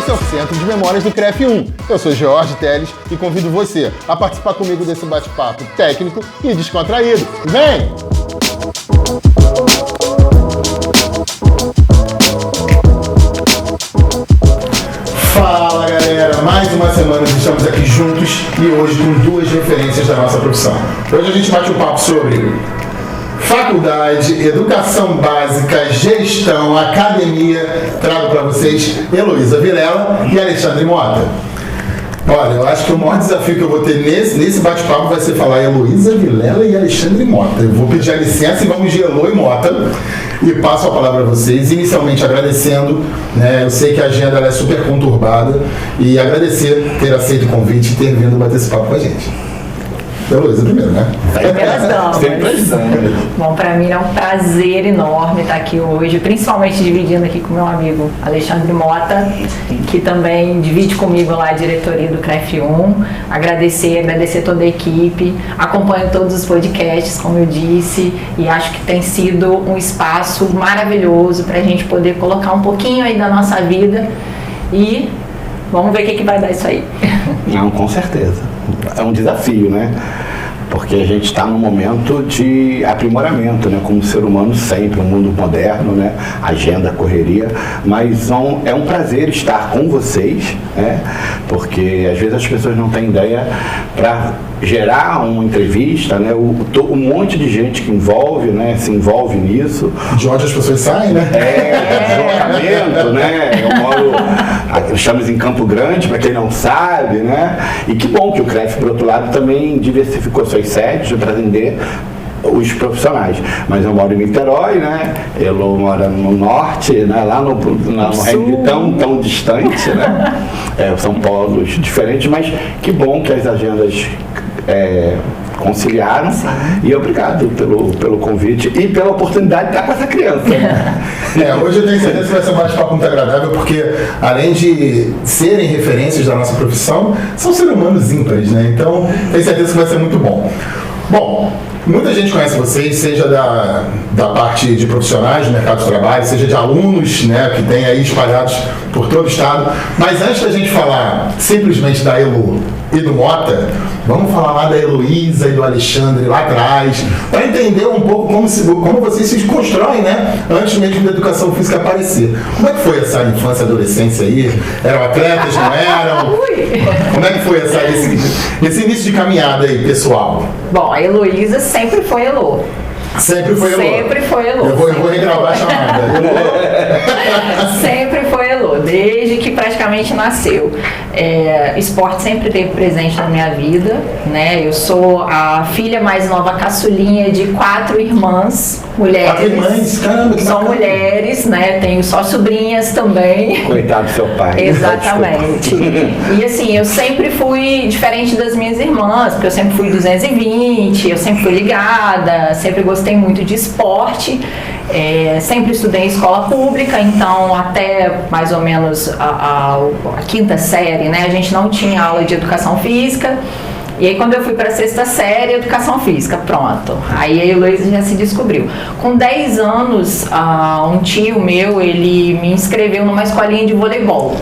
esse é o Centro de Memórias do CREF1. Eu sou Jorge Teles e convido você a participar comigo desse bate-papo técnico e descontraído. Vem! Fala galera, mais uma semana estamos aqui juntos e hoje com duas referências da nossa profissão. Hoje a gente bate um papo sobre faculdade, educação básica, gestão, academia. Trago para vocês Heloísa Vilela e Alexandre Mota. Olha, eu acho que o maior desafio que eu vou ter nesse bate-papo vai ser falar Heloísa Vilela e Alexandre Mota. Eu vou pedir a licença e vamos de Elo e Mota. E passo a palavra a vocês, inicialmente agradecendo, né? Eu sei que a agenda ela é super conturbada e agradecer ter aceito o convite e ter vindo bater esse papo com a gente. Heloísa primeiro, né? Primeiras damas. Bom, para mim é um prazer enorme estar aqui hoje, principalmente dividindo aqui com meu amigo Alexandre Mota, que também divide comigo lá a diretoria do CREF1. Agradecer toda a equipe, acompanho todos os podcasts, como eu disse, e acho que tem sido um espaço maravilhoso para a gente poder colocar um pouquinho aí da nossa vida e vamos ver o que vai dar isso aí. Não, com certeza. É um desafio, né? Porque a gente está num momento de aprimoramento, né? Como ser humano sempre, um mundo moderno, né? Agenda, correria, mas é um prazer estar com vocês, né? Porque às vezes as pessoas não têm ideia para gerar uma entrevista, né? Um monte de gente que se envolve nisso. De onde as pessoas saem, né? Deslocamento, né? Estamos em Campo Grande, para quem não sabe, né? E que bom que o CREF, por outro lado, também diversificou suas sedes para atender os profissionais. Mas eu moro em Niterói, né? Elo mora no norte, né? Lá no reino tão distante, né? São polos diferentes, mas que bom que as agendas conciliaram. Sim. E obrigado pelo convite e pela oportunidade de estar com essa criança. Hoje eu tenho certeza que vai ser um bate-papo muito agradável, porque além de serem referências da nossa profissão, são seres humanos ímpares, né? Então tenho certeza que vai ser muito bom. Bom, muita gente conhece vocês, seja da parte de profissionais do mercado de trabalho, seja de alunos, né, que tem aí espalhados por todo o estado. Mas antes da gente falar simplesmente da Elo e do Mota, vamos falar lá da Heloísa e do Alexandre lá atrás, para entender um pouco como vocês se constroem, né, antes mesmo da educação física aparecer. Como é que foi essa infância e adolescência aí? Eram atletas, não eram? Como é que foi esse início de caminhada aí, pessoal? Bom, a Heloísa sempre foi Elo. Sempre foi Elo. Sempre foi Elo. Eu vou regravar a chamada. Sempre foi Elo, desde que praticamente nasceu. Esporte sempre esteve presente na minha vida, né? Eu sou a filha mais nova, caçulinha de 4 irmãs, mulheres. 4 irmãs? Caramba, que são bacana. Mulheres, né? Tenho só sobrinhas também. Coitado do seu pai. Exatamente. E assim, eu sempre fui diferente das minhas irmãs, porque eu sempre fui 220, eu sempre fui ligada, sempre gostei muito de esporte, sempre estudei em escola pública, então até mais ou menos a 5ª série, né, a gente não tinha aula de educação física, e aí quando eu fui para a 6ª série, educação física, pronto, aí a Heloísa já se descobriu. Com 10 anos, um tio meu, ele me inscreveu numa escolinha de voleibol.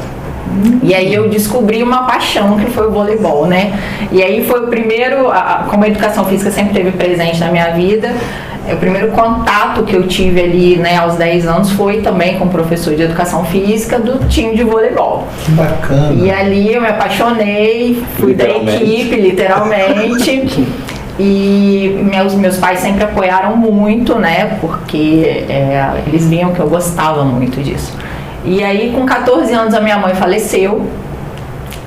E aí eu descobri uma paixão que foi o voleibol, né? E aí foi o primeiro, como a educação física sempre esteve presente na minha vida, o primeiro contato que eu tive ali, né, aos 10 anos foi também com o professor de educação física do time de voleibol. Que bacana. E ali eu me apaixonei, fui da equipe, literalmente. E meus pais sempre apoiaram muito, né, porque eles viam que eu gostava muito disso. E aí, com 14 anos, a minha mãe faleceu.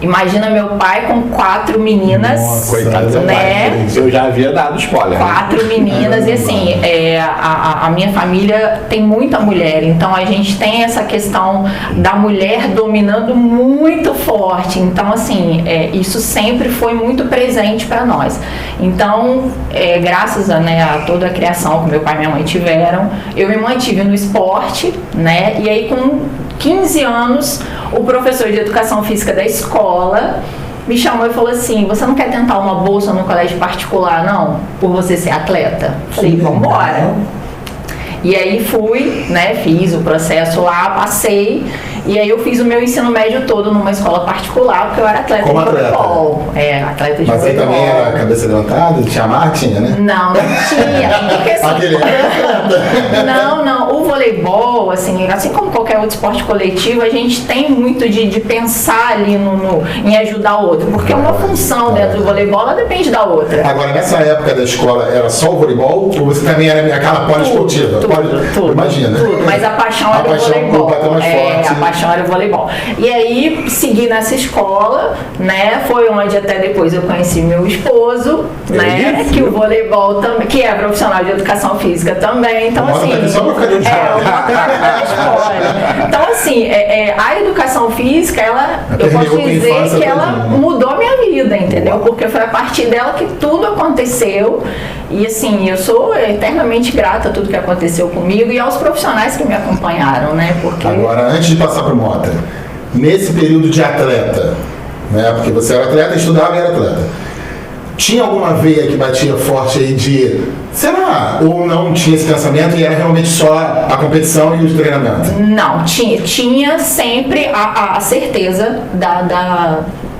Imagina meu pai com 4 meninas. Nossa, coitado do seu pai. Eu já havia dado spoiler. 4 meninas. E assim, a minha família tem muita mulher. Então a gente tem essa questão da mulher dominando muito forte. Então assim, isso sempre foi muito presente para nós. Então, graças a toda a criação que meu pai e minha mãe tiveram, eu me mantive no esporte, né? E aí com 15 anos, o professor de educação física da escola me chamou e falou assim: você não quer tentar uma bolsa no colégio particular, não? Por você ser atleta? Falei, vamos embora. E aí fui, né, fiz o processo lá, passei, E aí eu fiz o meu ensino médio todo numa escola particular, porque eu era atleta Como de voleibol. Atleta de Mas aí voleibol. também era cabeça levantada, tinha marketing, né? Não tinha. Porque, assim, Aquele não. O voleibol, assim como qualquer outro esporte coletivo, a gente tem muito de pensar ali em ajudar o outro. Porque uma função dentro do voleibol, ela depende da outra. Agora, nessa época da escola, era só o voleibol ou você também era aquela poliesportiva? Tudo. Imagina. Tudo, mas a paixão era o voleibol. A paixão era o voleibol. E aí, segui nessa escola, né? Foi onde até depois eu conheci meu esposo, né? Que o voleibol também, que é profissional de educação física também. Então, assim. Então, assim, a educação física, eu posso dizer que ela mudou a minha vida, entendeu? Porque foi a partir dela que tudo aconteceu. E assim, eu sou eternamente grata a tudo que aconteceu comigo e aos profissionais que me acompanharam, né? Porque... Agora, antes de passar para o Mota, nesse período de atleta, né? Porque você era atleta, estudava e era atleta. Tinha alguma veia que batia forte aí de, será? Ou não tinha esse pensamento e era realmente só a competição e o treinamento? Não, tinha sempre a certeza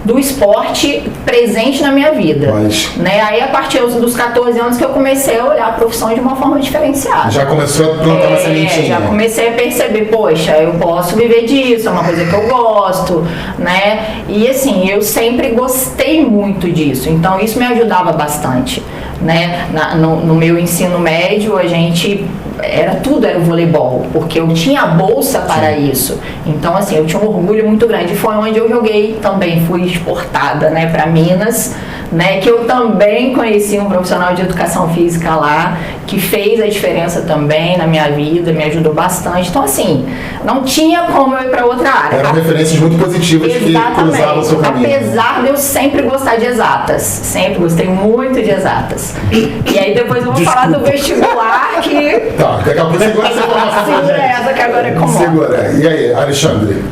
do esporte presente na minha vida. Né? Aí, a partir dos 14 anos que eu comecei a olhar a profissão de uma forma diferenciada. Já começou a plantar uma sementinha. Já comecei a perceber, poxa, eu posso viver disso, é uma coisa que eu gosto, né? E assim, eu sempre gostei muito disso, então isso me ajudava bastante, né? No meu ensino médio, a gente... era o voleibol, porque eu tinha a bolsa para isso. Então, assim, eu tinha um orgulho muito grande. Foi onde eu joguei também, fui exportada, né, para Minas, né, que eu também conheci um profissional de educação física lá, que fez a diferença também na minha vida, me ajudou bastante. Então, assim, não tinha como eu ir para outra área. Eram referências muito positivas. Exatamente. Que cruzavam o seu caminho. Apesar de eu sempre gostar de exatas, sempre gostei muito de exatas. E aí depois eu vou falar do vestibular que... Tá, daqui a pouco segura essa informação. Segura essa que agora é comum. Segura. E aí, Alexandre?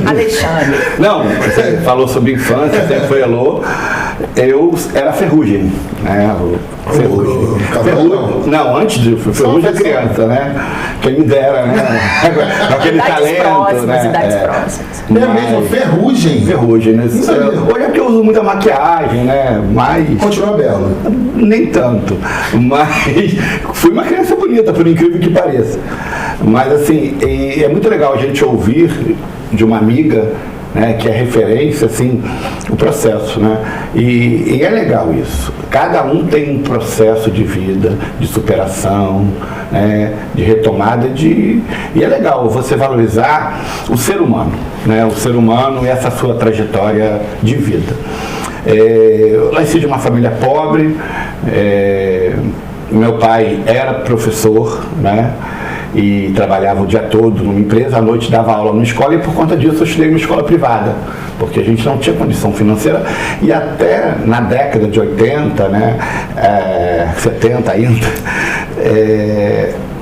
Alexandre. Não, você falou sobre infância, sempre foi alô. Eu era ferrugem, né? Ferrugem. Não, antes de ferrugem é criança, né? Quem me dera, né? Aquele talento, né? Idades próximas. É mesmo, ferrugem? Ferrugem, né? Hoje é que eu uso muita maquiagem, né? Mas... Continua belo. Nem tanto. Mas fui uma criança bonita, por incrível que pareça. Mas assim, é muito legal a gente ouvir de uma amiga, né, que é referência, assim, o processo, né? E é legal isso. Cada um tem um processo de vida, de superação, né, de retomada, e é legal você valorizar o ser humano, né? O ser humano e essa sua trajetória de vida. Eu nasci de uma família pobre, meu pai era professor, né? E trabalhava o dia todo numa empresa, à noite dava aula numa escola, e por conta disso eu estudei em uma escola privada, porque a gente não tinha condição financeira. E até na década de 80, né, 70 ainda,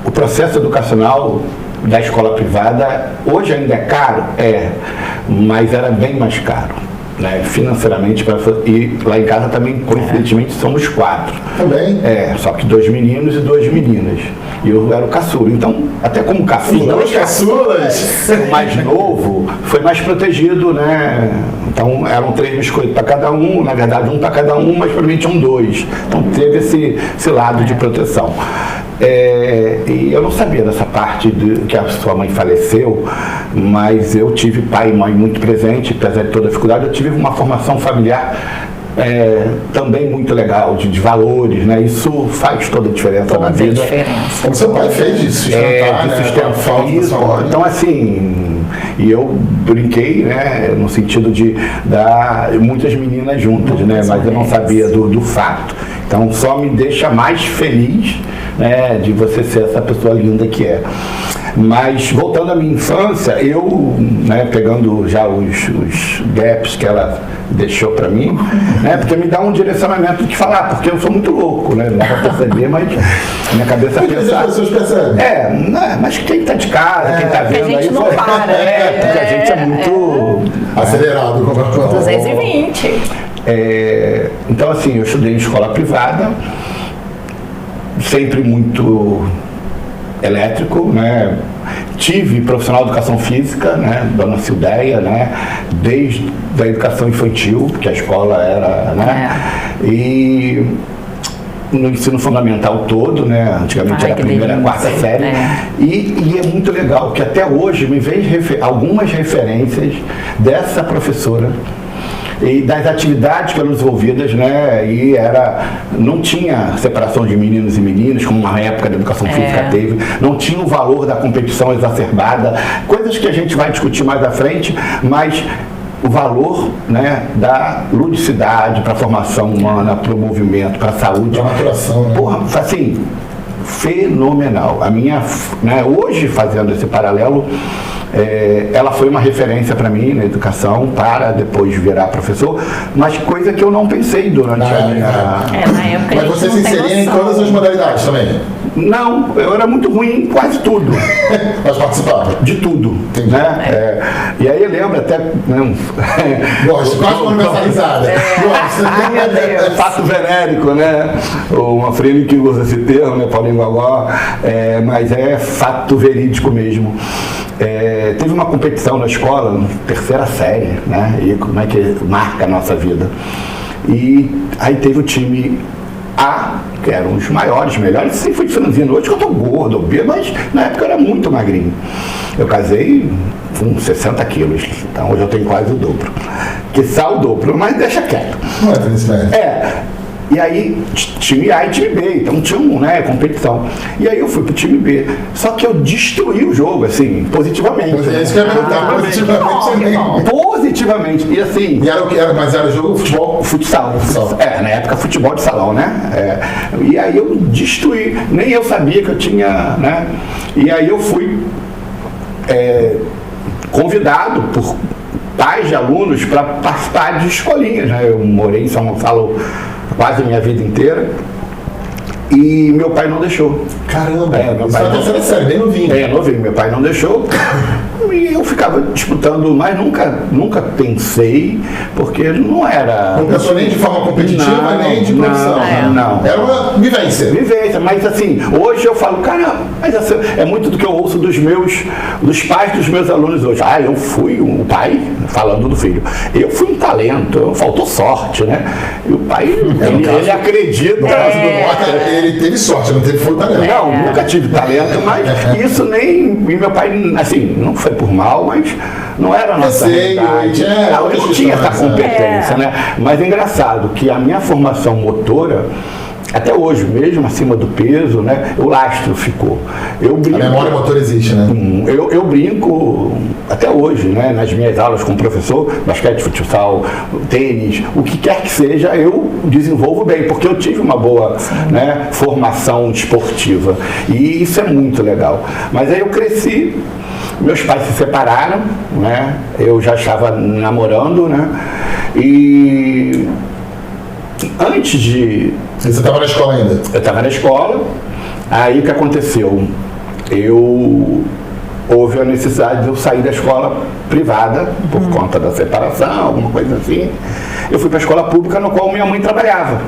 o processo educacional da escola privada hoje ainda é caro, mas era bem mais caro, né, financeiramente. E lá em casa também, coincidentemente, somos 4. Também? Só que 2 meninos e 2 meninas. E eu era o caçula. Então, até como caçula, os caçulas, o mais novo foi mais protegido, né? Então, eram 3 biscoitos para cada um, na verdade, 1 para cada um, mas para mim tinham 2. Então, teve esse lado de proteção. E eu não sabia dessa parte que a sua mãe faleceu, mas eu tive pai e mãe muito presente, apesar de toda a dificuldade. Eu tive uma formação familiar também muito legal, de valores, né? Isso faz toda a diferença na vida. Como seu pai fez isso, Então, assim, e eu brinquei, né, no sentido de dar muitas meninas juntas, né? Mas eu não sabia do fato. Então, só me deixa mais feliz, né, de você ser essa pessoa linda que é. Mas, voltando à minha infância, eu, né, pegando já os gaps que ela deixou para mim, né, porque me dá um direcionamento de falar, porque eu sou muito louco, né, não dá pra perceber, mas minha cabeça pensa... As pessoas percebem. Né, mas quem tá de casa, quem tá vendo aí... A gente não para, porque a gente é muito... acelerado. 220. Então, assim, eu estudei em escola privada, sempre muito elétrico, né? tive profissional de educação física, né, dona Sildeia, né, desde a educação infantil, que a escola era, né, e no ensino fundamental todo, né, antigamente era a primeira, quarta série, e é muito legal que até hoje me vem algumas referências dessa professora e das atividades pelas envolvidas, né, e não tinha separação de meninos e meninas, como na época da educação física teve, não tinha o valor da competição exacerbada, coisas que a gente vai discutir mais à frente, mas o valor, né, da ludicidade para a formação humana, para o movimento, para a saúde. Para a maturação, né? Porra, assim, fenomenal. A minha, né, hoje, fazendo esse paralelo, ela foi uma referência para mim na educação, para depois virar professor, mas coisa que eu não pensei durante a minha... na época. Mas você se inseria em todas as modalidades também? Não, eu era muito ruim em quase tudo. Mas participava? De tudo. Né? E aí eu lembro até... Gosto, quase uma universalizada. Gosto. Ai, meu Deus. Fato venérico, né? Uma freira que usa esse termo, né? Paulinho Gogó, mas é fato verídico mesmo. Teve uma competição na escola, terceira série, né? E como é que marca a nossa vida. E aí teve o time A, que eram os maiores, melhores, sempre fui franzino. Hoje que eu tô gordo, obeso, mas na época eu era muito magrinho. Eu casei com 60 quilos, então hoje eu tenho quase o dobro. Quiçá o dobro, mas deixa quieto. Não é felicidade. E aí, time A e time B, então tinha competição. E aí eu fui pro time B. Só que eu destruí o jogo, assim, positivamente. Isso que eu ia perguntar, Positivamente. E assim... E era o que era? Mas era jogo futebol? Futsal. Na época futebol de salão, né? E aí eu destruí. Nem eu sabia que eu tinha, né? E aí eu fui convidado por pais de alunos para participar de escolinhas, né? Eu morei em São Gonçalo quase a minha vida inteira e meu pai não deixou. Caramba, meu pai não... terceira série, bem novinho. Novinho, meu pai não deixou e eu ficava disputando, mas nunca pensei, porque não era... Não pensou nem de forma competitiva, nem de profissão. Não. Era uma vivência. Mas assim, hoje eu falo, cara, mas é muito do que eu ouço dos pais dos meus alunos hoje. Eu fui o pai, falando do filho, eu fui um talento, faltou sorte, né? E o pai, ele acredita. No caso do Mota, ele teve sorte, não teve talento. Não, nunca tive talento, mas isso nem... E meu pai, assim, não foi por mal, mas não era a nossa realidade. Eu não tinha essa competência, né? Mas é engraçado que a minha formação motora, até hoje, mesmo acima do peso, né, o lastro ficou. A memória motora existe, né? Eu brinco até hoje, né, nas minhas aulas com o professor, basquete, futsal, tênis, o que quer que seja, eu desenvolvo bem, porque eu tive uma boa, né, formação esportiva. E isso é muito legal. Mas aí eu cresci, meus pais se separaram, né, eu já estava namorando, né, e antes de... Você estava na escola ainda? Eu estava na escola, aí o que aconteceu? Houve a necessidade de eu sair da escola privada, por conta da separação, alguma coisa assim. Eu fui para a escola pública, no qual minha mãe trabalhava.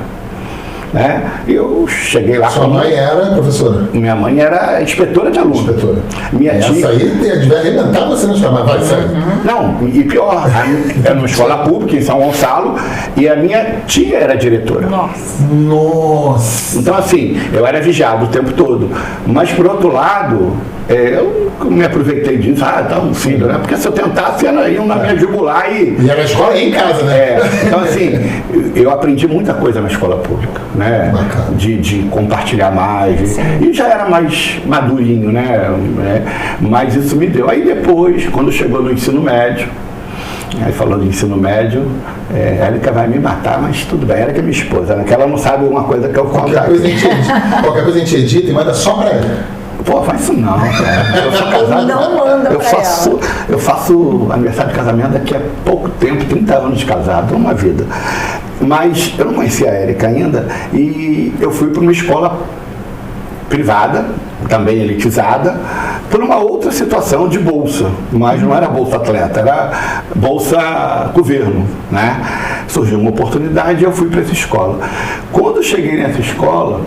Né? Eu cheguei lá... Sua mãe era professora? Minha mãe era inspetora de aluno. Inspetora. Minha tia... Essa aí devia arrebentar você na escola, mas vai, sério. Não, e pior, era uma escola pública em São Gonçalo e a minha tia era diretora. Nossa! Então, assim, eu era vigiado o tempo todo. Mas, por outro lado, eu me aproveitei disso. Tá um filho, né? Porque se eu tentasse, ela ia na minha jugular e... E era na escola e em casa, né? Então, assim, eu aprendi muita coisa na escola pública, né? De compartilhar mais. E já era mais madurinho, né? Mas isso me deu. Aí depois, quando chegou no ensino médio, aí falando de ensino médio, Érica vai me matar, mas tudo bem, Érica é minha esposa, né? Que ela não sabe uma coisa que eu conto. Qualquer coisa a gente edita e manda só pra ela. Pô, faz isso não, cara. Eu sou casado. Não manda pra ela. Eu faço aniversário de casamento daqui a pouco tempo, 30 anos de casado, uma vida. Mas eu não conhecia a Érica ainda e eu fui para uma escola privada, também elitizada, por uma outra situação de bolsa, mas não era bolsa atleta, era bolsa governo, né? Surgiu uma oportunidade e eu fui para essa escola. Quando eu cheguei nessa escola,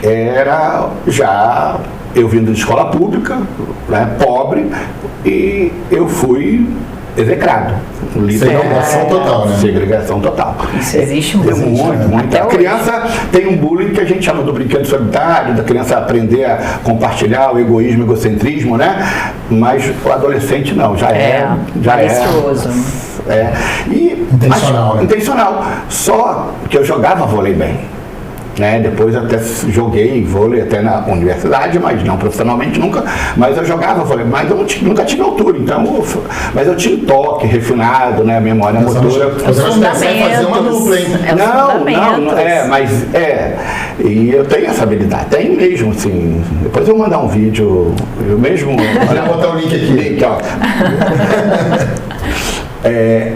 era já eu vindo de escola pública, né, pobre, e eu fui execrado. Segregação total, né? Segregação total. Isso existe Tem muito. muito. Até A hoje. criança tem um bullying que a gente chama do brinquedo solitário, da criança aprender a compartilhar o egoísmo, o egocentrismo, né? Mas o adolescente não, já malicioso. E, Intencional, né? Intencional. Só que eu jogava vôlei bem. Né? Depois até joguei vôlei até na universidade, mas não profissionalmente nunca, mas eu jogava vôlei, mas eu nunca tive altura, então, mas eu tinha toque refinado, né? Memória motora. Você vai fazer uma dupla, hein? E eu tenho essa habilidade, tenho mesmo, assim. Depois eu vou mandar um vídeo, eu mesmo. Olha, vou botar o link aqui. Link, ó.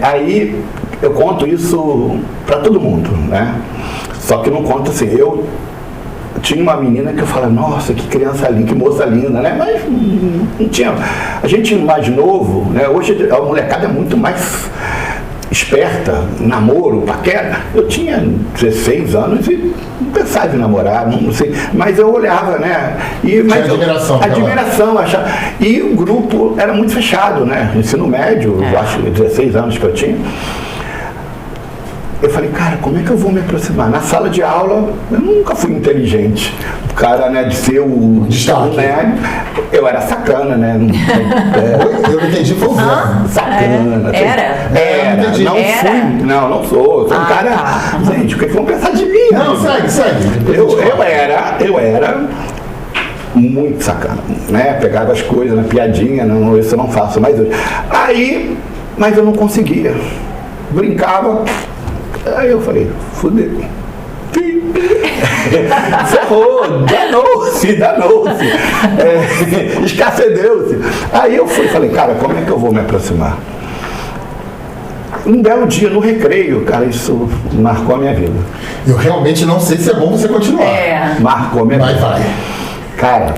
Aí eu conto isso para todo mundo, né? Só que não conto assim, eu tinha uma menina que eu falava, nossa, que criança linda, que moça linda, né? Mas não tinha. A gente mais novo, né? Hoje a molecada é muito mais esperta, namoro, paquera. Eu tinha 16 anos e não pensava em namorar, não sei. Mas eu olhava, né? Admiração, achava. E o grupo era muito fechado, né? Ensino médio, eu acho 16 anos que eu tinha. Eu falei, cara, como é que eu vou me aproximar? Na sala de aula, eu nunca fui inteligente. O cara, né, de ser o destaque, né? Eu era sacana, né? Eu não entendi, foi o sacana. Não sou. Eu sou um cara. Gente, o que vão pensar de mim? Não, segue. Eu era muito sacana, né? Pegava as coisas na piadinha, não, isso eu não faço mais hoje. Mas eu não conseguia. Brincava. Aí eu falei, fudeu. Ferrou, danou-se. Escacedeu-se. Aí eu falei, cara, como é que eu vou me aproximar? Um belo dia no recreio, cara, isso marcou a minha vida. Eu realmente não sei se é bom você continuar. Marcou a minha vida. Vai. Cara,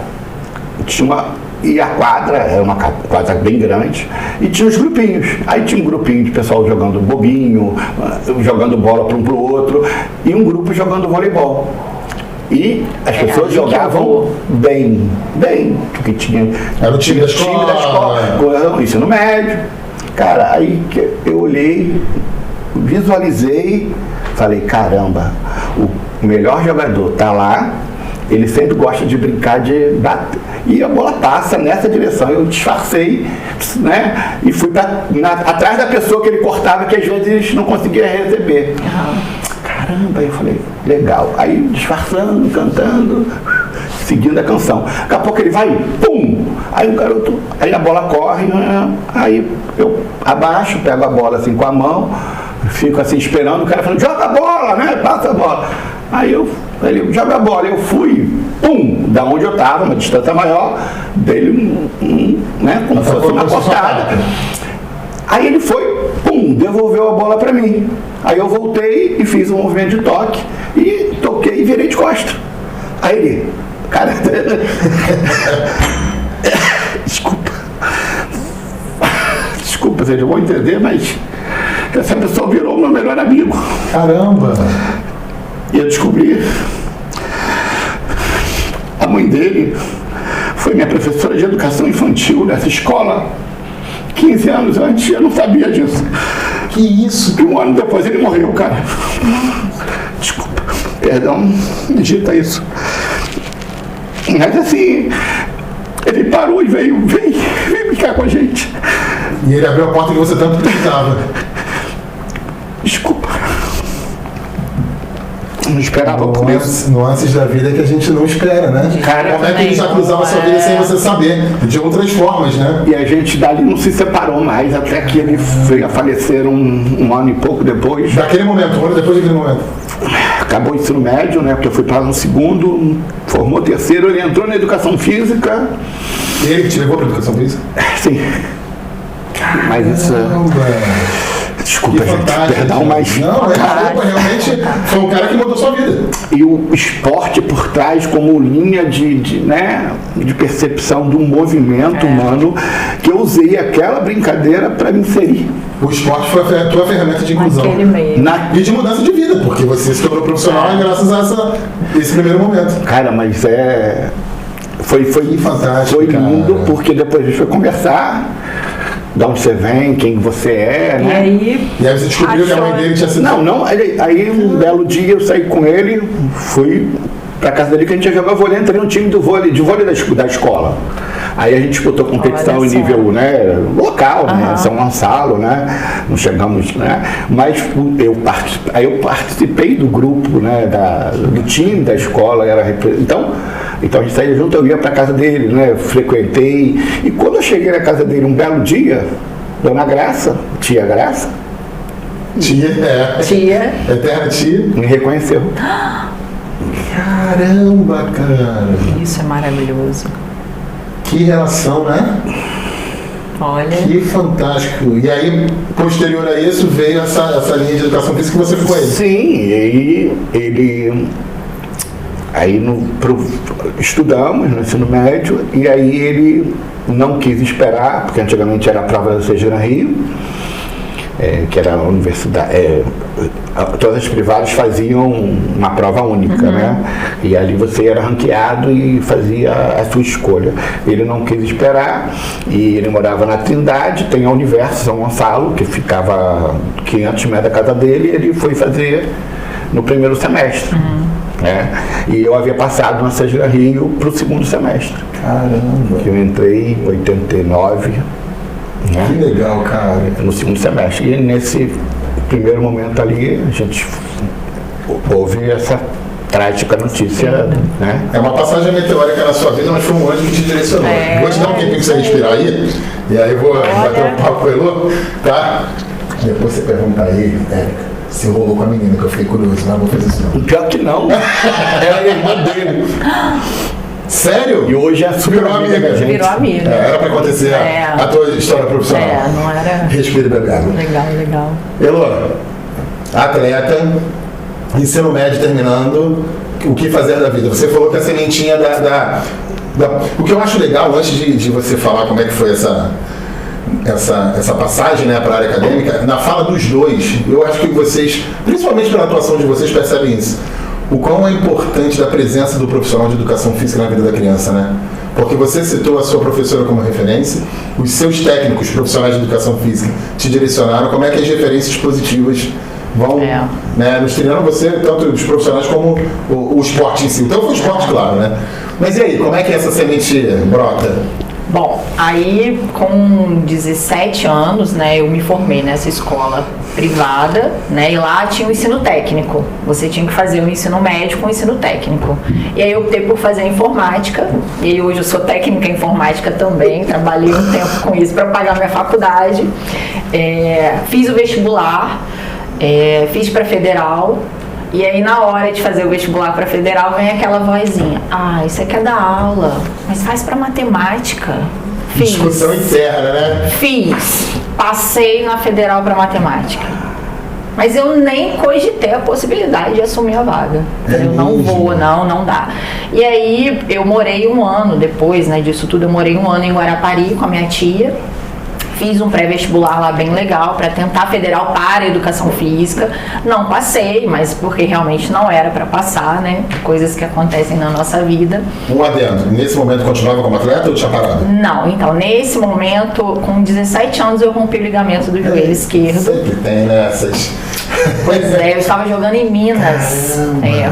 e a quadra era uma quadra bem grande e tinha os grupinhos. Aí tinha um grupinho de pessoal jogando bobinho, jogando bola para um pro outro, e um grupo jogando voleibol. E as pessoas jogavam bem, porque tinha. Era o time da escola. Ensino médio. Cara, aí que eu olhei, visualizei, falei, caramba, o melhor jogador tá lá. Ele sempre gosta de brincar de bater. E a bola passa nessa direção. Eu disfarcei, né? E fui atrás da pessoa que ele cortava, que às vezes não conseguia receber. Caramba, aí eu falei, legal. Aí disfarçando, cantando, seguindo a canção. Daqui a pouco ele vai, pum! Aí o garoto, aí a bola corre, aí eu abaixo, pego a bola assim com a mão, fico assim esperando, o cara falando, joga a bola, né? Passa a bola. Aí ele joga a bola, eu fui, pum, da onde eu estava, uma distância maior, dele, né, como se fosse uma cortada. Aí ele foi, pum, devolveu a bola para mim. Aí eu voltei e fiz um movimento de toque, e toquei e virei de costas. Aí ele, cara, desculpa, vocês não vão entender, mas essa pessoa virou meu melhor amigo. Caramba! E eu descobri, a mãe dele foi minha professora de educação infantil nessa escola 15 anos antes, eu não sabia disso. Que isso? E um ano depois ele morreu, cara. Desculpa, perdão, digita isso. Mas assim, ele parou e veio brincar com a gente. E ele abriu a porta que você tanto precisava. Desculpa. Não esperava por isso. Nuances da vida que a gente não espera, né? Cara, como é que ele já cruzava a sua vida sem você saber? De outras formas, né? E a gente dali não se separou mais, até que ele veio a falecer um ano e pouco depois. Daquele momento, um ano depois daquele momento. Acabou o ensino médio, né? Porque eu fui para no segundo, formou terceiro, ele entrou na educação física. E ele que te levou para a educação física? Sim. Mas isso. Desculpa, gente, perdão, mas... Não, realmente foi um cara que mudou sua vida. E o esporte por trás como linha de percepção do movimento humano, que eu usei aquela brincadeira para me inserir. O esporte foi a tua ferramenta de inclusão. E de mudança de vida, porque você se tornou profissional graças a esse primeiro momento. Cara, mas Foi fantástico, foi lindo, cara. porque depois a gente foi conversar, de onde você vem, quem você é, E né? aí, E aí você descobriu que a mãe dele tinha sido... Não, aí um belo dia eu saí com ele, fui pra casa dele que a gente ia jogar vôlei, entrei no time de vôlei da escola. Aí a gente disputou competição Olha em só. nível, né, local, né, São Gonçalo, né, não chegamos, né, mas eu participei do grupo, né, do time da escola, então a gente saía junto, eu ia pra casa dele, né, frequentei, e quando eu cheguei na casa dele um belo dia, Dona Graça, tia Graça, tia, Eterna tia. me reconheceu. Caramba, cara. isso é maravilhoso. Que relação, né? Olha, Que fantástico. E aí, posterior a isso, veio essa linha de educação física que você ficou aí. Sim, e aí estudamos no ensino médio, e aí ele não quis esperar, porque antigamente era a prova da Seja Rio, que era a universidade, todas as privadas faziam uma prova única, né? E ali você era ranqueado e fazia a sua escolha. Ele não quis esperar, e ele morava na Trindade, tem a Universo São Gonçalo, que ficava 500 metros da casa dele, e ele foi fazer no primeiro semestre. Né? E eu havia passado na Seja Rio para o segundo semestre. Caramba. Que eu entrei em 89, Que né? legal, cara. No segundo semestre. E nesse primeiro momento ali, a gente houve essa trágica notícia, né? É uma passagem meteórica na sua vida, mas foi um anjo que te direcionou. Vou te dar um tempinho pra você respirar aí, e aí eu vou bater um papo com o Elô, tá? Depois você pergunta aí, Érica, se rolou com a menina, que eu fiquei curioso, mas não vou fazer isso não. Pior que não. Era a irmã dele. Sério? E hoje é super Virou amiga amiga. da gente. virou amiga. Era pra acontecer a tua história profissional. não era... Respira e bebe água. Legal, legal. Elô, atleta, ensino médio terminando, o que fazer da vida? Você falou que a sementinha o que eu acho legal, antes de você falar como é que foi essa passagem, né, para a área acadêmica, na fala dos dois, eu acho que vocês, principalmente pela atuação de vocês, percebem isso. O quão é importante da presença do profissional de educação física na vida da criança, né? Porque você citou a sua professora como referência, os seus técnicos profissionais de educação física te direcionaram, como é que as referências positivas vão, né, nos treinando você, tanto os profissionais como o esporte em si. Então foi o esporte, claro, né? Mas e aí, como é que essa semente brota? Bom, aí com 17 anos, né, eu me formei nessa escola privada, né, e lá tinha o ensino técnico. Você tinha que fazer o ensino médio com o ensino técnico. E aí eu optei por fazer a informática, e aí hoje eu sou técnica em informática também, trabalhei um tempo com isso para pagar minha faculdade. Fiz o vestibular, fiz para federal. E aí na hora de fazer o vestibular para federal vem aquela vozinha: você quer dar aula, mas faz para matemática. Fiz. Discussão interna, né? Fiz. Passei na federal para matemática. Mas eu nem cogitei a possibilidade de assumir a vaga. Eu não vou, não dá. E aí eu morei um ano depois, né, disso tudo, eu morei um ano em Guarapari com a minha tia. Fiz um pré-vestibular lá bem legal para tentar federal para educação física. Não passei, mas porque realmente não era para passar, né? Coisas que acontecem na nossa vida. Um adendo. Nesse momento continuava como atleta ou tinha parado? Não, então nesse momento, com 17 anos, eu rompi o ligamento do joelho esquerdo. Sempre tem, né? Essas... Pois é, eu estava jogando em Minas.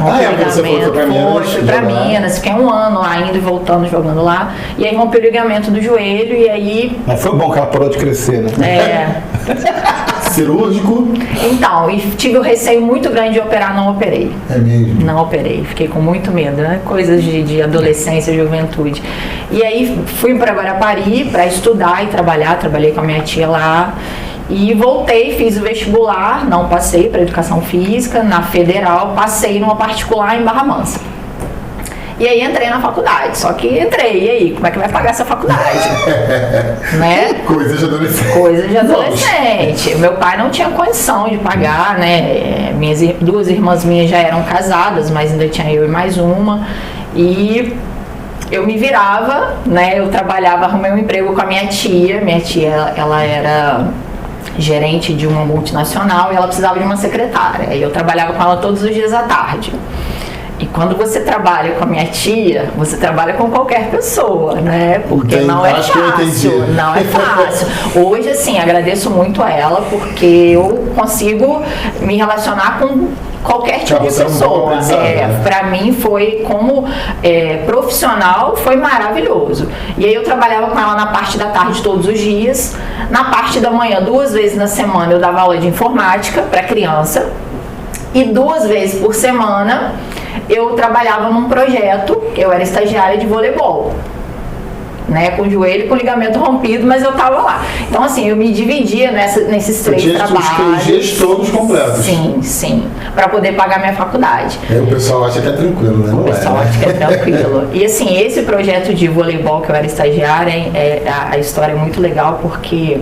Rompi o você ligamento. Fui pra Minas, fiquei um ano lá, indo e voltando, jogando lá. E aí rompi o ligamento do joelho e aí... Mas foi bom que ela parou de crescer, né? Cirúrgico? Então, e tive o receio muito grande de operar, não operei. É mesmo? Não operei, fiquei com muito medo, né? Coisas de adolescência, juventude. E aí fui para Guarapari para estudar e trabalhar, trabalhei com a minha tia lá. E voltei, fiz o vestibular, não passei para educação física, na federal, passei numa particular em Barra Mansa. E aí entrei na faculdade, só que entrei, e aí, como é que vai pagar essa faculdade? Né? Coisa de adolescente. Coisa de adolescente. Meu pai não tinha condição de pagar, né? Duas irmãs minhas já eram casadas, mas ainda tinha eu e mais uma. E eu me virava, né? Eu trabalhava, arrumei um emprego com a minha tia. Minha tia, ela era gerente de uma multinacional e ela precisava de uma secretária. E eu trabalhava com ela todos os dias à tarde. E quando você trabalha com a minha tia, você trabalha com qualquer pessoa, né? Porque Entendi. não é Acho que eu entendi. fácil, não é fácil. Hoje, assim, agradeço muito a ela, porque eu consigo me relacionar com qualquer tipo de Você é um bom pessoa. aprendizado, né? Pra mim foi como profissional, foi maravilhoso. E aí eu trabalhava com ela na parte da tarde todos os dias. Na parte da manhã, 2 vezes na semana, eu dava aula de informática para criança. E 2 vezes por semana eu trabalhava num projeto, eu era estagiária de voleibol, né, com joelho e com ligamento rompido, mas eu tava lá. Então, assim, eu me dividia nesses 3 trabalhos. Os 3 dias todos completos. Sim, para poder pagar minha faculdade. Aí o pessoal acha que é tranquilo, né? O pessoal acha que é tranquilo. E assim, esse projeto de voleibol que eu era estagiária, a história é muito legal porque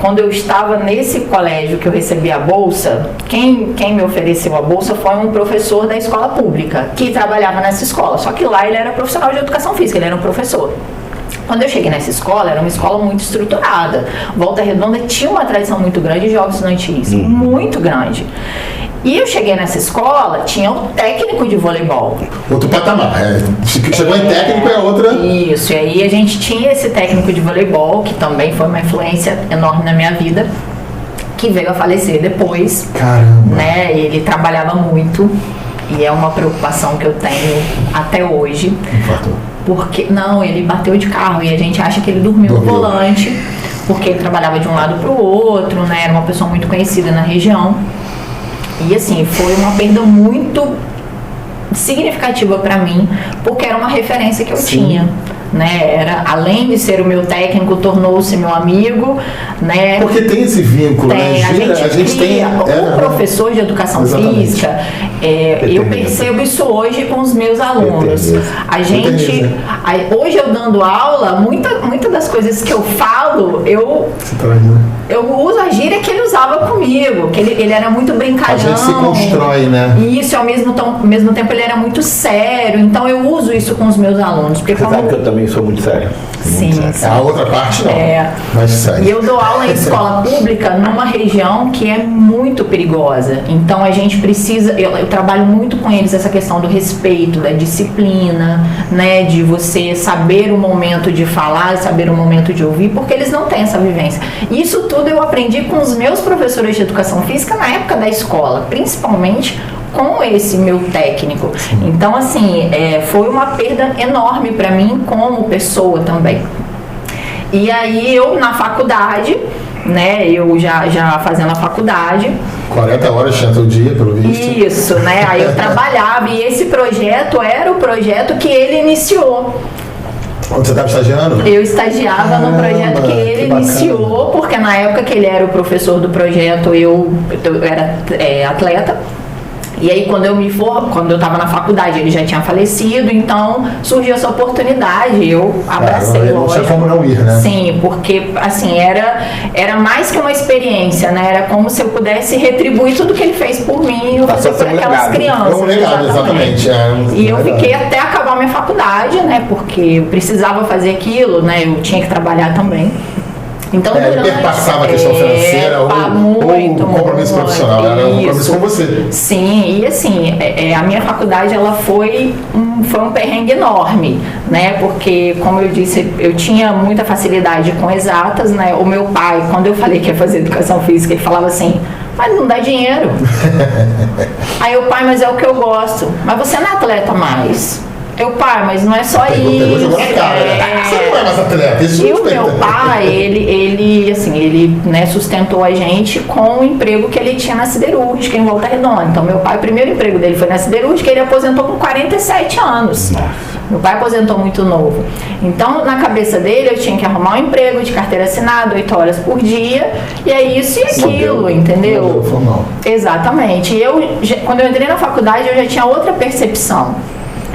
quando eu estava nesse colégio que eu recebi a bolsa, quem me ofereceu a bolsa foi um professor da escola pública, que trabalhava nessa escola. Só que lá ele era profissional de educação física, ele era um professor. Quando eu cheguei nessa escola, era uma escola muito estruturada. Volta Redonda tinha uma tradição muito grande de jogos estudantis, muito grande. E eu cheguei nessa escola, tinha o técnico de voleibol. Outro patamar. Chegou em técnico é outra. Isso, e aí a gente tinha esse técnico de voleibol, que também foi uma influência enorme na minha vida, que veio a falecer depois. Caramba. Né? Ele trabalhava muito, e é uma preocupação que eu tenho até hoje. Infartou. Porque, não, ele bateu de carro e a gente acha que ele dormiu no volante, porque ele trabalhava de um lado para o outro, né? Era uma pessoa muito conhecida na região. E assim, foi uma perda muito significativa para mim, porque era uma referência que eu tinha. Né? Era, além de ser o meu técnico, tornou-se meu amigo, né? Porque tem esse vínculo, né? A gente tem o professor de educação física, eu percebo isso hoje com os meus alunos. A gente, hoje eu dando aula, muita das coisas que eu falo, eu uso a gíria que ele usava comigo, que ele era muito brincalhão. A gente se constrói, né? E isso, ao mesmo tempo, ele era muito sério. Então eu uso isso com os meus alunos. Porque você sabe que eu também sou muito sério. Sim. A outra parte não. Mas sério. E eu dou aula em escola pública numa região que é muito perigosa. Então a gente precisa, eu trabalho muito com eles essa questão do respeito, da disciplina, né, de você saber o momento de falar, saber o momento de ouvir, porque eles não têm essa vivência. Isso tudo eu aprendi com os meus professores de educação física na época da escola, principalmente com esse meu técnico. Então, assim, foi uma perda enorme para mim como pessoa também. E aí eu na faculdade, né, eu já fazendo a faculdade. 40 horas tinha todo dia, pelo visto. Isso, né, aí eu trabalhava e esse projeto era o projeto que ele iniciou. Onde você estava estagiando? Eu estagiava no projeto que ele iniciou, porque na época que ele era o professor do projeto, eu era atleta. E aí quando eu estava na faculdade, ele já tinha falecido, então surgiu essa oportunidade, eu abracei, não tinha como não ir, né? Sim, porque assim, era mais que uma experiência, né? Era como se eu pudesse retribuir tudo que ele fez por mim, eu fazer por aquelas crianças. É um legado, exatamente. E eu fiquei até acabar minha faculdade, né? Porque eu precisava fazer aquilo, né? Eu tinha que trabalhar também. Então, ele perpassava a questão financeira ou o compromisso profissional, era um compromisso com você. Sim, e assim, a minha faculdade ela foi um perrengue enorme, né? Porque, como eu disse, eu tinha muita facilidade com exatas, né? O meu pai, quando eu falei que ia fazer educação física, ele falava assim: mas não dá dinheiro. Aí o pai, mas é o que eu gosto. Mas você não é atleta mais. Meu pai, mas não é só isso. Você não é mais atleta. E o meu pai, ele né, sustentou a gente com o emprego que ele tinha na siderúrgica em Volta Redonda. Então, meu pai, o primeiro emprego dele foi na siderúrgica, ele aposentou com 47 anos. Meu pai aposentou muito novo. Então, na cabeça dele, eu tinha que arrumar um emprego de carteira assinada, 8 horas por dia, e é isso e aquilo, entendeu? Formal. Exatamente. E quando eu entrei na faculdade, eu já tinha outra percepção.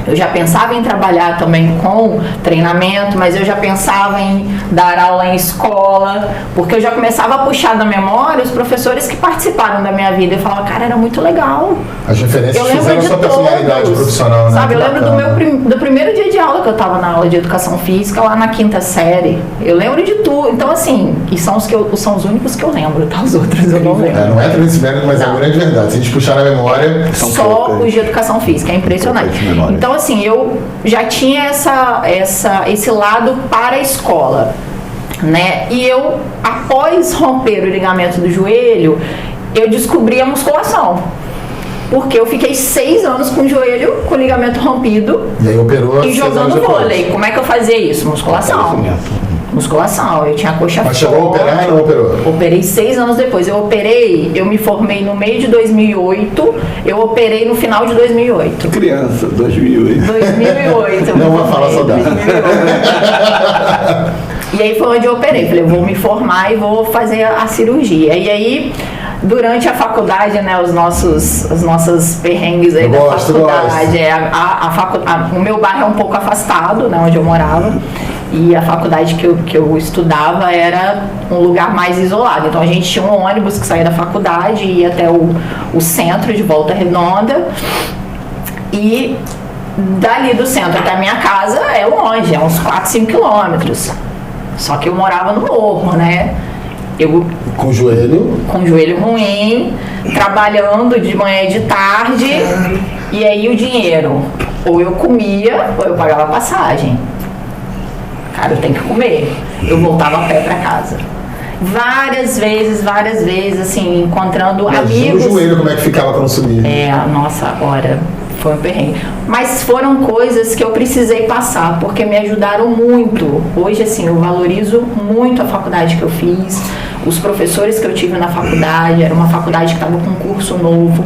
Eu já pensava em trabalhar também com treinamento, mas eu já pensava em dar aula em escola, porque eu já começava a puxar da memória os professores que participaram da minha vida. Eu falava, cara, era muito legal. As referências Eu lembro fizeram de sua personalidade todos, profissional, né? sabe? Eu Que lembro bacana. do primeiro dia de aula que eu estava na aula de educação física, lá na 5ª série. Eu lembro de tudo. Então, assim, e são os únicos que eu lembro, tá? Os outros eu não lembro. Não entra nesse mérito, mas é uma grande verdade. Se a gente puxar na memória... Só os de educação física, é impressionante. Então, assim, eu já tinha esse lado para a escola, né? E eu, após romper o ligamento do joelho, eu descobri a musculação. Porque eu fiquei 6 anos com o joelho, com o ligamento rompido. E aí operou e jogando vôlei. Como é que eu fazia isso? Musculação. Musculação. Eu tinha a coxa Mas chegou a operar ou não operou? Operei 6 anos depois. Eu me formei no meio de 2008, eu operei no final de 2008. Criança, 2008. 2008. Não vou falar saudade. E aí foi onde eu operei. Falei, eu vou me formar e vou fazer a cirurgia. E aí, durante a faculdade, né, os nossos perrengues aí da faculdade. O meu bairro é um pouco afastado, né, onde eu morava. E a faculdade que eu estudava era um lugar mais isolado. Então a gente tinha um ônibus que saía da faculdade e ia até o centro de Volta Redonda. E dali do centro até a minha casa é longe, é uns 4, 5 quilômetros. Só que eu morava no morro, né? Eu com o joelho ruim, trabalhando de manhã e de tarde. E aí o dinheiro, ou eu comia, ou eu pagava passagem. Cara, eu tenho que comer. Eu voltava a pé pra casa. Várias vezes, assim, encontrando amigos. O joelho, como é que ficava quando subia? Nossa, agora foi um perrengue. Mas foram coisas que eu precisei passar, porque me ajudaram muito. Hoje, assim, eu valorizo muito a faculdade que eu fiz, os professores que eu tive na faculdade. Era uma faculdade que estava com um curso novo.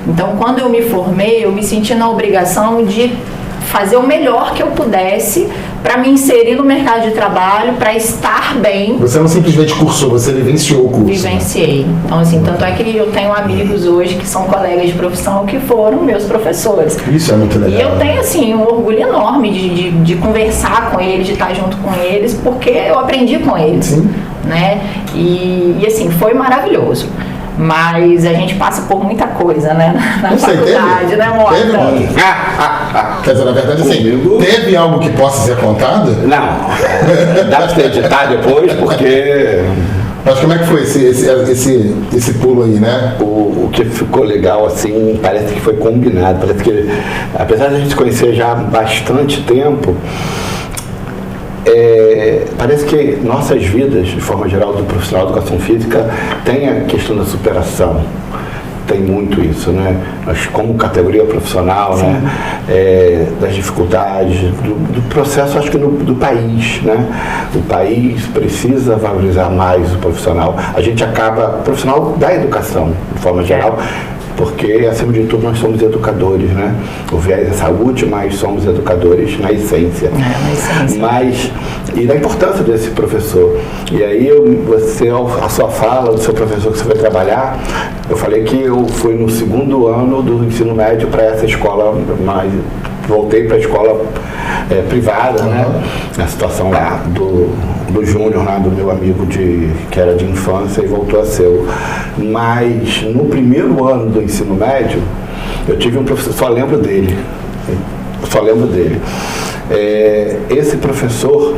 Então, quando eu me formei, eu me senti na obrigação de fazer o melhor que eu pudesse para me inserir no mercado de trabalho, para estar bem. Você não simplesmente cursou, você vivenciou o curso. Vivenciei. Né? Então, assim, tanto é que eu tenho amigos hoje que são colegas de profissão que foram meus professores. Isso é muito legal. E eu tenho, assim, um orgulho enorme de conversar com eles, de estar junto com eles, porque eu aprendi com eles. Sim. Né? E assim, foi maravilhoso. Mas a gente passa por muita coisa, né? Na faculdade, né, Mota? Quer dizer, na verdade, assim, teve algo que possa ser contado? Não. Dá pra você editar depois, porque... Mas como é que foi esse pulo aí, né? O que ficou legal, assim, parece que foi combinado. Parece que, apesar de a gente se conhecer já há bastante tempo, parece que nossas vidas, de forma geral, do profissional de educação física, tem a questão da superação. Tem muito isso, né? Nós, como categoria profissional, né? Das dificuldades, do processo, acho que do país, né? O país precisa valorizar mais o profissional. A gente acaba, profissional da educação, de forma geral, porque, acima de tudo, nós somos educadores, né? O viés é saúde, mas somos educadores na essência. Na essência. Mas, e da importância desse professor. E aí, a sua fala do seu professor que você vai trabalhar, eu falei que eu fui no 2º ano do ensino médio para essa escola, mas voltei para a escola privada, né? Na situação lá do Júnior, lá do meu amigo que era de infância e voltou a ser. Mas no 1º ano do ensino médio, eu tive um professor, só lembro dele. Esse professor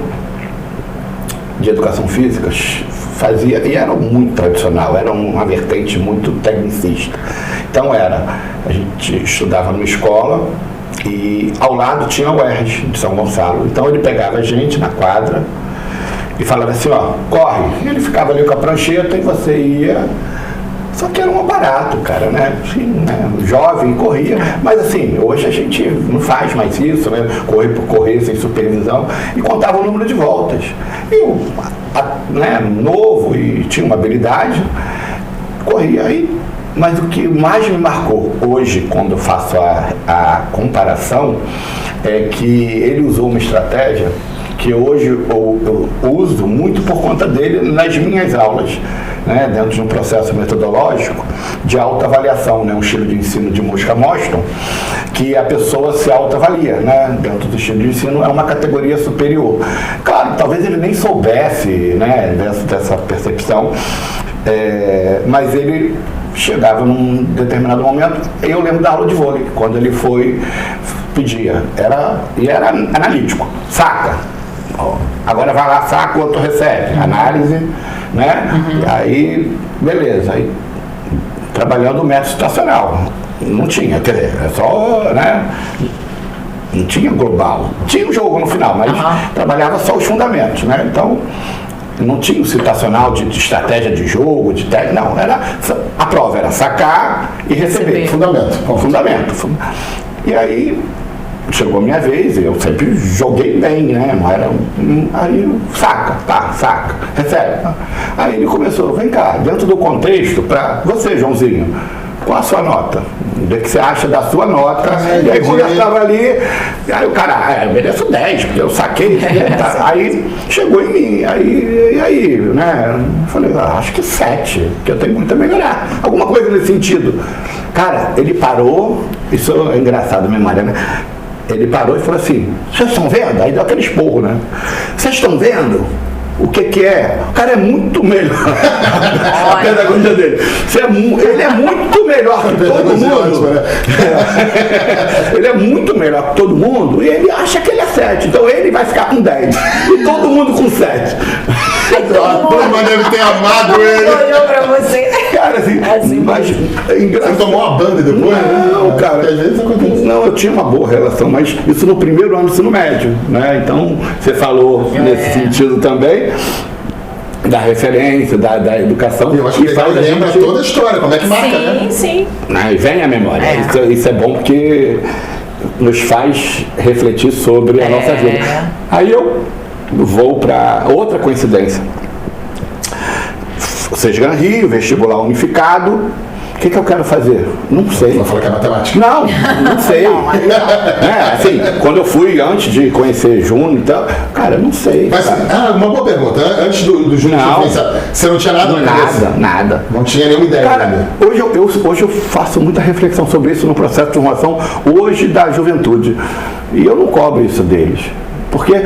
de educação física fazia, e era muito tradicional, era uma vertente muito tecnicista. Então a gente estudava numa escola e ao lado tinha o UERJ de São Gonçalo. Então ele pegava a gente na quadra e falava assim, ó, corre. E ele ficava ali com a prancheta e você ia. Só que era um barato, cara, né? Assim, né? Jovem, corria. Mas assim, hoje a gente não faz mais isso, né? Correr por correr, sem supervisão. E contava o número de voltas. E novo e tinha uma habilidade, corria aí. Mas o que mais me marcou hoje, quando eu faço a comparação, é que ele usou uma estratégia que hoje eu uso muito por conta dele nas minhas aulas, né, dentro de um processo metodológico de autoavaliação, né, um estilo de ensino de Mosca Mostrom, que a pessoa se autoavalia, né, dentro do estilo de ensino é uma categoria superior. Claro, talvez ele nem soubesse, né, dessa percepção, mas ele chegava num determinado momento, eu lembro da aula de vôlei, quando ele pedia, era analítico, saca, agora vai lá, saca, o outro recebe, análise, né, e aí, beleza, aí, trabalhando o método situacional, não tinha, quer dizer, é só, né, não tinha global, tinha um jogo no final, mas trabalhava só os fundamentos, né, então, não tinha o situacional de estratégia de jogo, de técnica, não, a prova era sacar e receber. Fundamento. E aí, chegou a minha vez, eu sempre joguei bem, né? Não era aí, saca, recebe. Aí ele começou, vem cá, dentro do contexto, para você, Joãozinho, qual a sua nota? O que você acha da sua nota? E aí conversava ali, aí o cara, eu mereço 10, porque eu saquei. Aí chegou em mim, aí, né? Eu falei, acho que 7, porque eu tenho muito a melhorar. Alguma coisa nesse sentido. Cara, ele parou, isso é engraçado, memória, né? Ele parou e falou assim, vocês estão vendo? Aí deu aquele esporro, né? Vocês estão vendo o que é? O cara é muito melhor. A pedagogia dele. Ele é muito melhor que todo mundo. Ele é muito melhor que todo mundo e ele acha que ele é 7. Então ele vai ficar com 10. E todo mundo com 7. Todo mundo deve ter amado ele. Olhou pra você. Cara, assim mas você tomou uma banda depois? Não, cara. Às vezes acontece. Não, eu tinha uma boa relação, mas isso no primeiro ano do ensino médio, né? Então, você falou nesse sentido também da referência, da educação. Eu acho que legal, lembra toda a história, como é que marca, né? Sim. E vem a memória. Isso é bom porque nos faz refletir sobre a nossa vida. Aí eu vou para outra coincidência. Sesgan Rio, vestibular unificado. O que eu quero fazer? Não sei. Vai falar que é matemática? Não sei. Assim, quando eu fui, antes de conhecer Júnior e tal, cara, não sei. Mas, uma boa pergunta. Antes do Júnior, você não tinha nada na cabeça? Nada. Não tinha nenhuma ideia. Cara, hoje eu faço muita reflexão sobre isso no processo de formação, hoje da juventude. E eu não cobro isso deles. Porque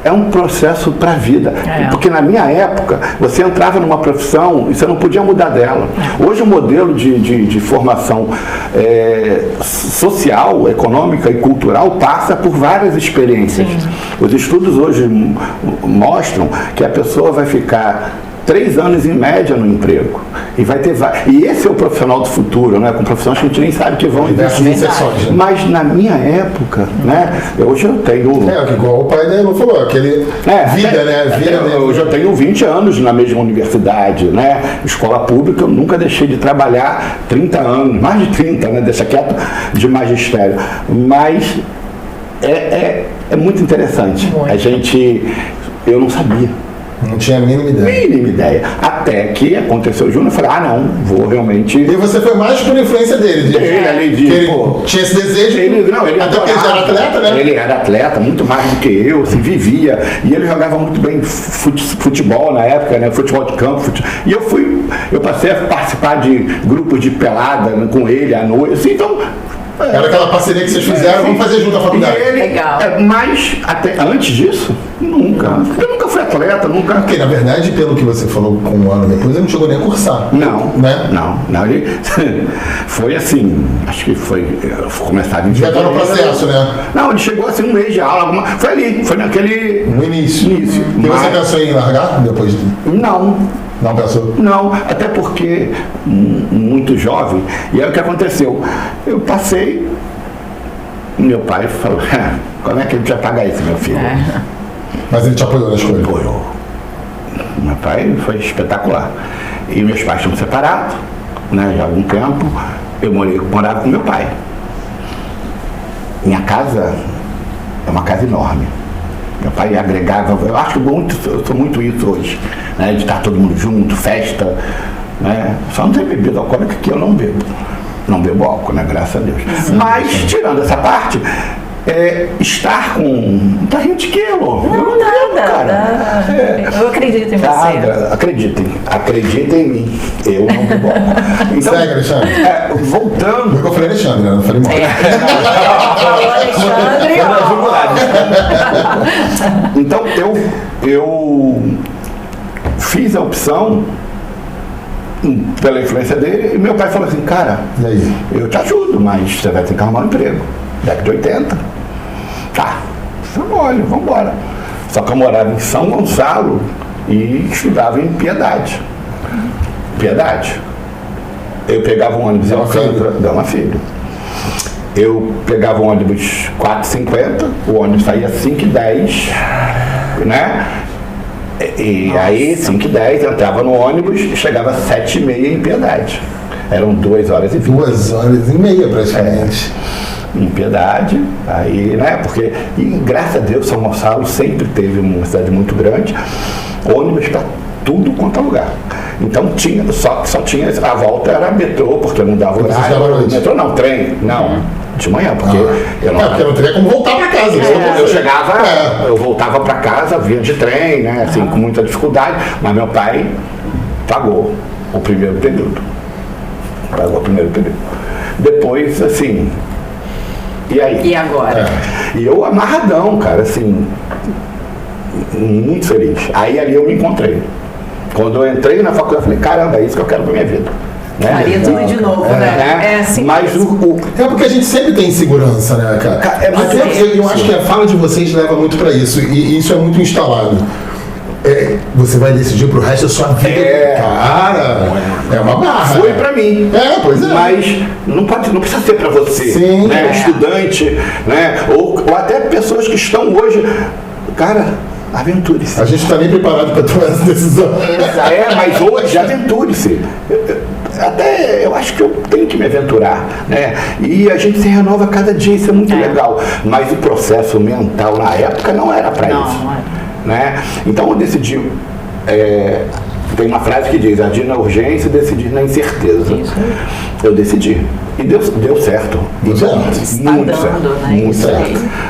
é um processo para a vida. Porque na minha época, você entrava numa profissão e você não podia mudar dela. Hoje o modelo de formação social, econômica e cultural passa por várias experiências. Sim. Os estudos hoje mostram que a pessoa vai ficar 3 anos em média no emprego. E vai ter e esse é o profissional do futuro, né? Com profissões que a gente nem sabe que vão existir. Mas na minha época, né? Hoje eu tenho. Igual o pai dele falou, aquele. Vida, né? Hoje eu tenho 20 anos na mesma universidade, né? Escola pública, eu nunca deixei de trabalhar 30 anos, mais de 30, né? Deixa quieto, de magistério. Mas é muito interessante. Eu não sabia. Não tinha a mínima ideia. Até que aconteceu o Júnior, eu falei, não, vou realmente... E você foi mais por influência dele? Ele tinha esse desejo? Até porque ele era atleta, né? Ele era atleta, muito mais do que eu, assim, vivia. E ele jogava muito bem futebol na época, né? Futebol de campo. E eu passei a participar de grupos de pelada, né, com ele à noite, assim, então... Era aquela parceria que vocês fizeram, vamos fazer junto a faculdade. Legal. Mas até antes disso, nunca. Eu nunca fui atleta, nunca. Porque, na verdade, pelo que você falou com um ano depois, ele não chegou nem a cursar. Não. Né? Não. Ele foi assim, acho que foi começar a vir. Já está no processo, né? Não, ele chegou assim, um mês de aula, foi ali, foi naquele. No início. E você pensou em largar depois? Não. Não pensou? Não, até porque muito jovem. E aí o que aconteceu? Eu passei, meu pai falou, como é que a gente vai pagar isso, meu filho? Mas ele te apoiou na escolha? Apoiou. Meu pai foi espetacular. E meus pais tinham separado, né, já há algum tempo. Eu morava com meu pai. Minha casa é uma casa enorme. Meu pai agregava, eu acho que eu sou muito isso hoje, né, de estar todo mundo junto, festa, né, só não tem bebida alcoólica que eu não bebo. Não bebo álcool, né, graças a Deus. Mas, tirando essa parte, estar com... Tá rindo de quê, Lô? Não, nada. Eu acredito em você. Acreditem em mim. Eu não me boto. Então, Segue, Alexandre. voltando... Eu falei Alexandre, né? Não falei mal. Falou Alexandre, ó. Então, eu fiz a opção pela influência dele e meu pai falou assim, cara, E aí? eu te ajudo, mas você vai ter que arrumar um emprego. Década de 80. Tá, olha, vamos embora. Só que eu morava em São Gonçalo e estudava em Piedade. Eu pegava um ônibus... Dama Filho. Eu pegava um ônibus 4h50, o ônibus saía 5h10, né? E aí, 5h10, entrava no ônibus e chegava às 7h30 em Piedade. Eram 2h20. 2h30 praticamente. Em Piedade, aí, né? Porque, e graças a Deus, São Gonçalo sempre teve uma cidade muito grande, ônibus para tudo quanto é lugar. Então só tinha, a volta era metrô, porque não dava horário. Metrô não, trem, não. De manhã, porque eu não. Porque não teria como voltar para casa. Eu chegava, eu voltava para casa, vinha de trem, né? Assim, com muita dificuldade, mas meu pai pagou o primeiro período. Depois, assim. E aí? E agora? E eu amarradão, cara, assim, muito feliz. Aí ali eu me encontrei. Quando eu entrei na faculdade, eu falei, caramba, é isso que eu quero pra minha vida. Né? Faria tudo de novo, né? É assim. Mas É porque a gente sempre tem insegurança, né, cara? Eu acho que a fala de vocês leva muito pra isso, e isso é muito instalado. Você vai decidir pro resto da sua vida. Cara, é uma barra. Foi pra mim. Pois é. Mas não precisa ser pra você. Sim. Né? Estudante, né? Ou até pessoas que estão hoje. Cara, aventure-se. A gente não tá nem preparado pra tomar essa decisão. Mas hoje, aventure-se. Até eu acho que eu tenho que me aventurar, né? E a gente se renova cada dia, isso é muito legal. Mas o processo mental na época não era para isso. Né? Então eu decidi. Tem uma frase que diz: agir na urgência e decidir na incerteza. Isso. Eu decidi. E deu certo. Muito certo.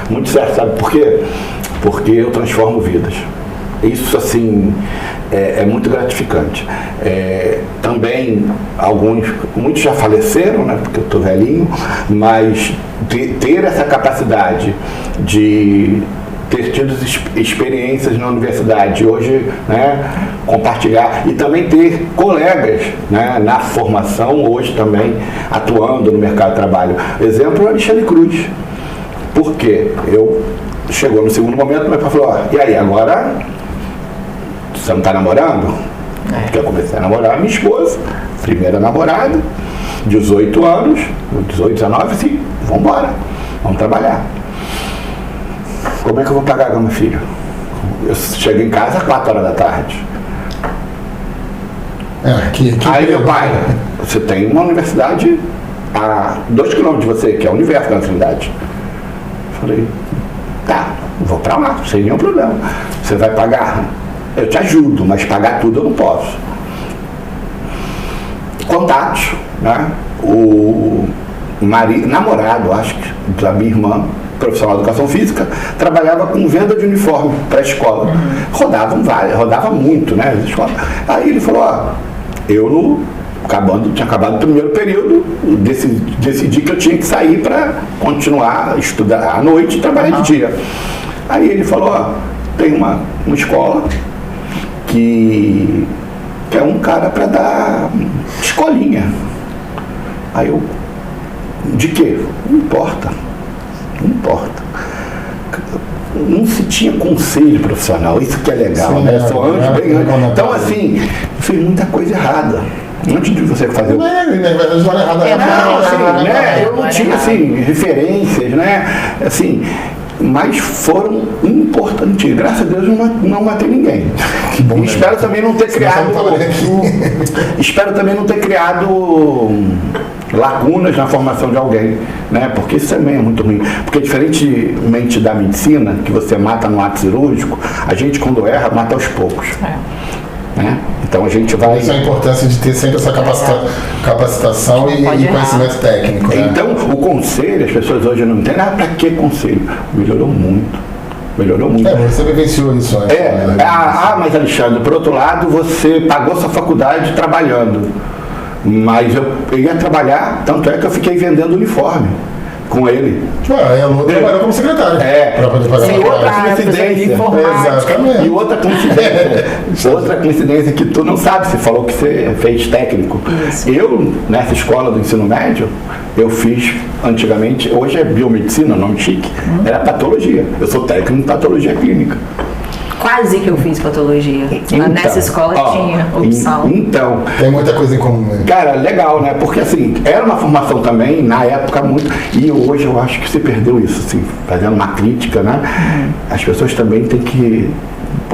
Muito certo, sabe por quê? Porque eu transformo vidas. Isso, assim, é muito gratificante. Também, muitos já faleceram, né, porque eu estou velhinho, mas ter essa capacidade de ter tido experiências na universidade, hoje, né, compartilhar, e também ter colegas, né, na formação, hoje também atuando no mercado de trabalho. Exemplo, o Alexandre Cruz. Por quê? Chegou no segundo momento, meu pai falou, e aí, agora você não está namorando? Porque eu comecei a namorar minha esposa, primeira namorada, 18 anos, 18, 19, assim, vamos embora, vamos trabalhar. Como é que eu vou pagar, meu filho? Eu chego em casa às 4 horas da tarde. Aí meu pai, você tem uma universidade a 2 km de você, que é o Universo da Trindade. Falei, tá, vou pra lá, sem nenhum problema. Você vai pagar? Eu te ajudo, mas pagar tudo eu não posso. Contatos, né? O namorado, acho que, da minha irmã, profissional de educação física, trabalhava com venda de uniforme para a escola. Rodava muito, né? Aí ele falou, tinha acabado o primeiro período, decidi que eu tinha que sair para continuar a estudar à noite e trabalhar de dia. Aí ele falou, tem uma escola que é um cara para dar escolinha. Aí eu, de quê? Não importa. Não se tinha conselho profissional, isso que é legal, sim, né? Só antes, bem antes. Então, assim, eu fiz muita coisa errada. Antes de você fazer não é errada. Eu não tinha, assim, referências, né? Assim, mas foram importantes. Graças a Deus não matei ninguém. Que bom, espero também não ter criado. Espero também não ter criado lacunas na formação de alguém, né? Porque isso também é muito ruim. Porque diferentemente da medicina, que você mata no ato cirúrgico, a gente quando erra mata aos poucos. Né? Então Então a gente vai... Isso é a importância de ter sempre essa capacitação e conhecimento técnico. Né? Então, o conselho, as pessoas hoje não entendem, para que conselho? Melhorou muito. Você vivenciou isso antes. Né? Mas Alexandre, por outro lado, você pagou sua faculdade trabalhando. Mas eu ia trabalhar, tanto é que eu fiquei vendendo uniforme com ele. A Lu trabalhou como secretária. Para poder pagar outra coincidência. Exatamente. E outra coincidência que tu não sabe, você falou que você fez técnico. Isso. Eu, nessa escola do ensino médio, eu fiz antigamente, hoje é biomedicina, nome chique, era patologia. Eu sou técnico em patologia clínica. Quase que eu fiz patologia. Então, nessa escola tinha opção. Então, tem muita coisa em comum, né? Cara, legal, né? Porque assim, era uma formação também, na época muito, e hoje eu acho que se perdeu isso, assim, fazendo uma crítica, né? As pessoas também têm que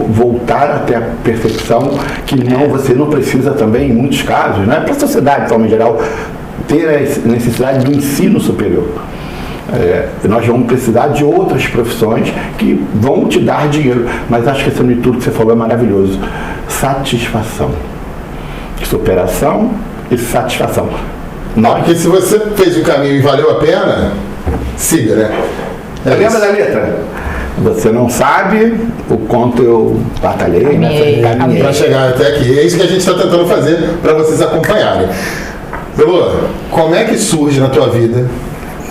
voltar até a percepção que você não precisa também, em muitos casos, né? Para a sociedade, de forma geral, ter a necessidade do ensino superior. Nós vamos precisar de outras profissões que vão te dar dinheiro, mas acho que esse tudo que você falou é maravilhoso. Satisfação, superação e satisfação. Porque se você fez o caminho e valeu a pena, siga, né? Lembra da letra? Você não sabe o quanto eu batalhei, caminhei para chegar até aqui. É isso que a gente está tentando fazer para vocês acompanharem. Belu, como é que surge na tua vida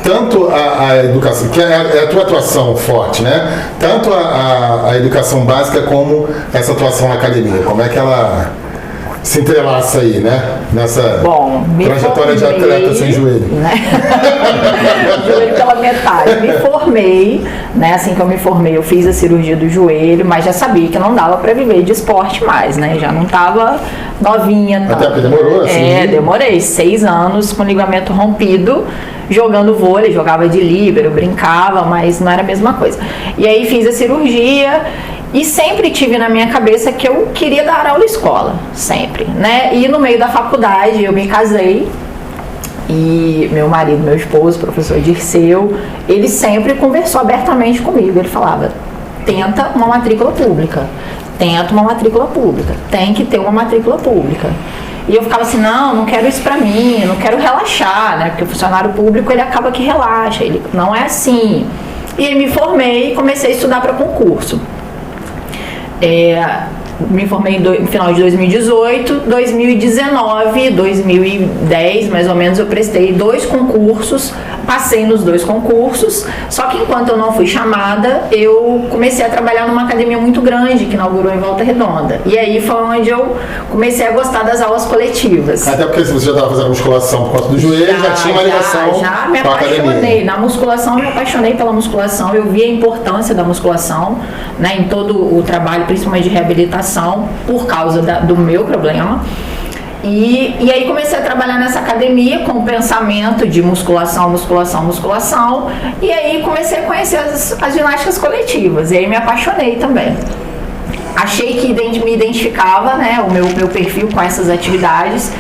tanto a educação, que é a tua atuação forte, né? Tanto a educação básica como essa atuação na academia. Como é que ela se entrelaça aí, né? Nessa trajetória de atleta sem joelho. Né? Joelho pela metade. Me formei, né? Assim que eu me formei, eu fiz a cirurgia do joelho, mas já sabia que não dava para viver de esporte mais, né? Já não estava novinha. Até porque demorou, assim? Demorei 6 anos com ligamento rompido, jogando vôlei, jogava de líbero, brincava, mas não era a mesma coisa. E aí fiz a cirurgia e sempre tive na minha cabeça que eu queria dar aula em escola, sempre, né? E no meio da faculdade eu me casei e meu marido, meu esposo, o professor Dirceu, ele sempre conversou abertamente comigo. Ele falava, tenta uma matrícula pública, tem que ter uma matrícula pública. E eu ficava assim, não quero isso pra mim, não quero relaxar, né? Porque o funcionário público, ele acaba que relaxa, ele não é assim. E aí me formei e comecei a estudar para concurso. Me formei no final de 2018, 2019, 2010, mais ou menos, eu prestei 2 concursos, passei nos 2 concursos, só que enquanto eu não fui chamada, eu comecei a trabalhar numa academia muito grande, que inaugurou em Volta Redonda. E aí foi onde eu comecei a gostar das aulas coletivas. Até porque se você já estava fazendo musculação por conta do joelho, já tinha uma ligação já me com a academia. apaixonei. Na musculação, eu me apaixonei pela musculação, eu vi a importância da musculação, né, em todo o trabalho, principalmente de reabilitação, por causa do meu problema. E aí comecei a trabalhar nessa academia com o pensamento de musculação, e aí comecei a conhecer as ginásticas coletivas, e aí me apaixonei também. Achei que me identificava, né, o meu perfil com essas atividades.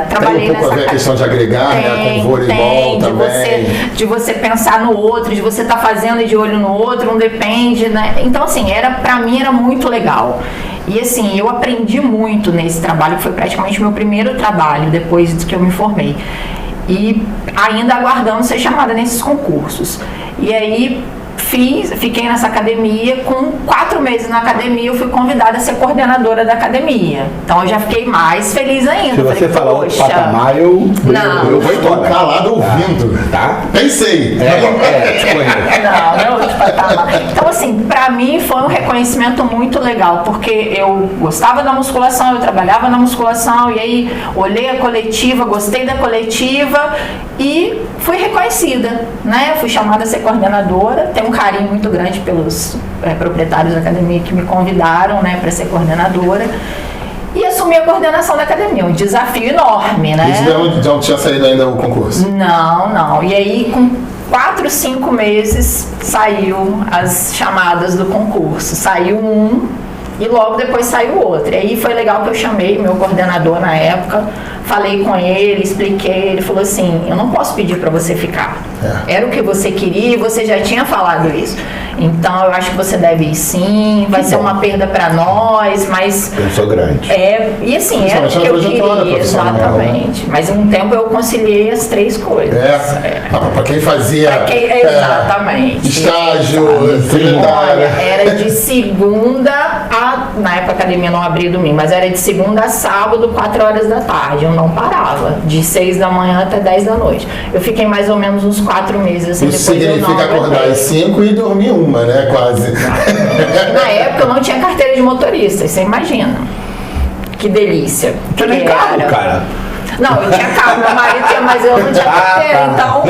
Trabalhei tem um pouco a ver a questão de agregar, né, com voleibol também. De você pensar no outro, de você estar fazendo de olho no outro, não depende, né? Então, assim, pra mim era muito legal. E assim, eu aprendi muito nesse trabalho, que foi praticamente o meu primeiro trabalho depois que eu me formei. E ainda aguardando ser chamada nesses concursos. E aí fiquei nessa academia, com 4 meses na academia eu fui convidada a ser coordenadora da academia. Então eu já fiquei mais feliz ainda. Se você falar outro patamar, eu vou estou calado ouvindo. Tá? Pensei. Não é outro patamar. Então assim, pra mim foi um reconhecimento muito legal, porque eu gostava da musculação, eu trabalhava na musculação, e aí olhei a coletiva, gostei da coletiva e fui reconhecida, né? Fui chamada a ser coordenadora. Tenho um carinho muito grande pelos proprietários da academia que me convidaram, né, para ser coordenadora. E assumi a coordenação da academia, um desafio enorme, né? Isso não tinha saído ainda o concurso? Não. E aí, com 4, 5 meses, saiu as chamadas do concurso. Saiu um e logo depois saiu outro. E aí foi legal que eu chamei meu coordenador na época. falei com ele, expliquei, ele falou assim, eu não posso pedir para você ficar. Era o que você queria e você já tinha falado isso. Então eu acho que você deve ir sim, vai ser uma perda para nós, mas... Eu sou grande. E assim, era o que eu queria, exatamente. Mas em um tempo eu conciliei as três coisas. Para quem fazia exatamente. Estágio, Olha, era de segunda a... Na época a academia não abria domingo, mas era de segunda a sábado, 4 horas da tarde. Eu não parava, de 6 da manhã até 10 da noite. Eu fiquei mais ou menos uns 4 meses assim. Isso significa acordar às 5 e dormir 1, né? Quase. Na época eu não tinha carteira de motorista, você imagina. Que delícia. Tinha nem carro, cara. Não, eu tinha carro, meu marido tinha, mas eu não tinha carteira, então...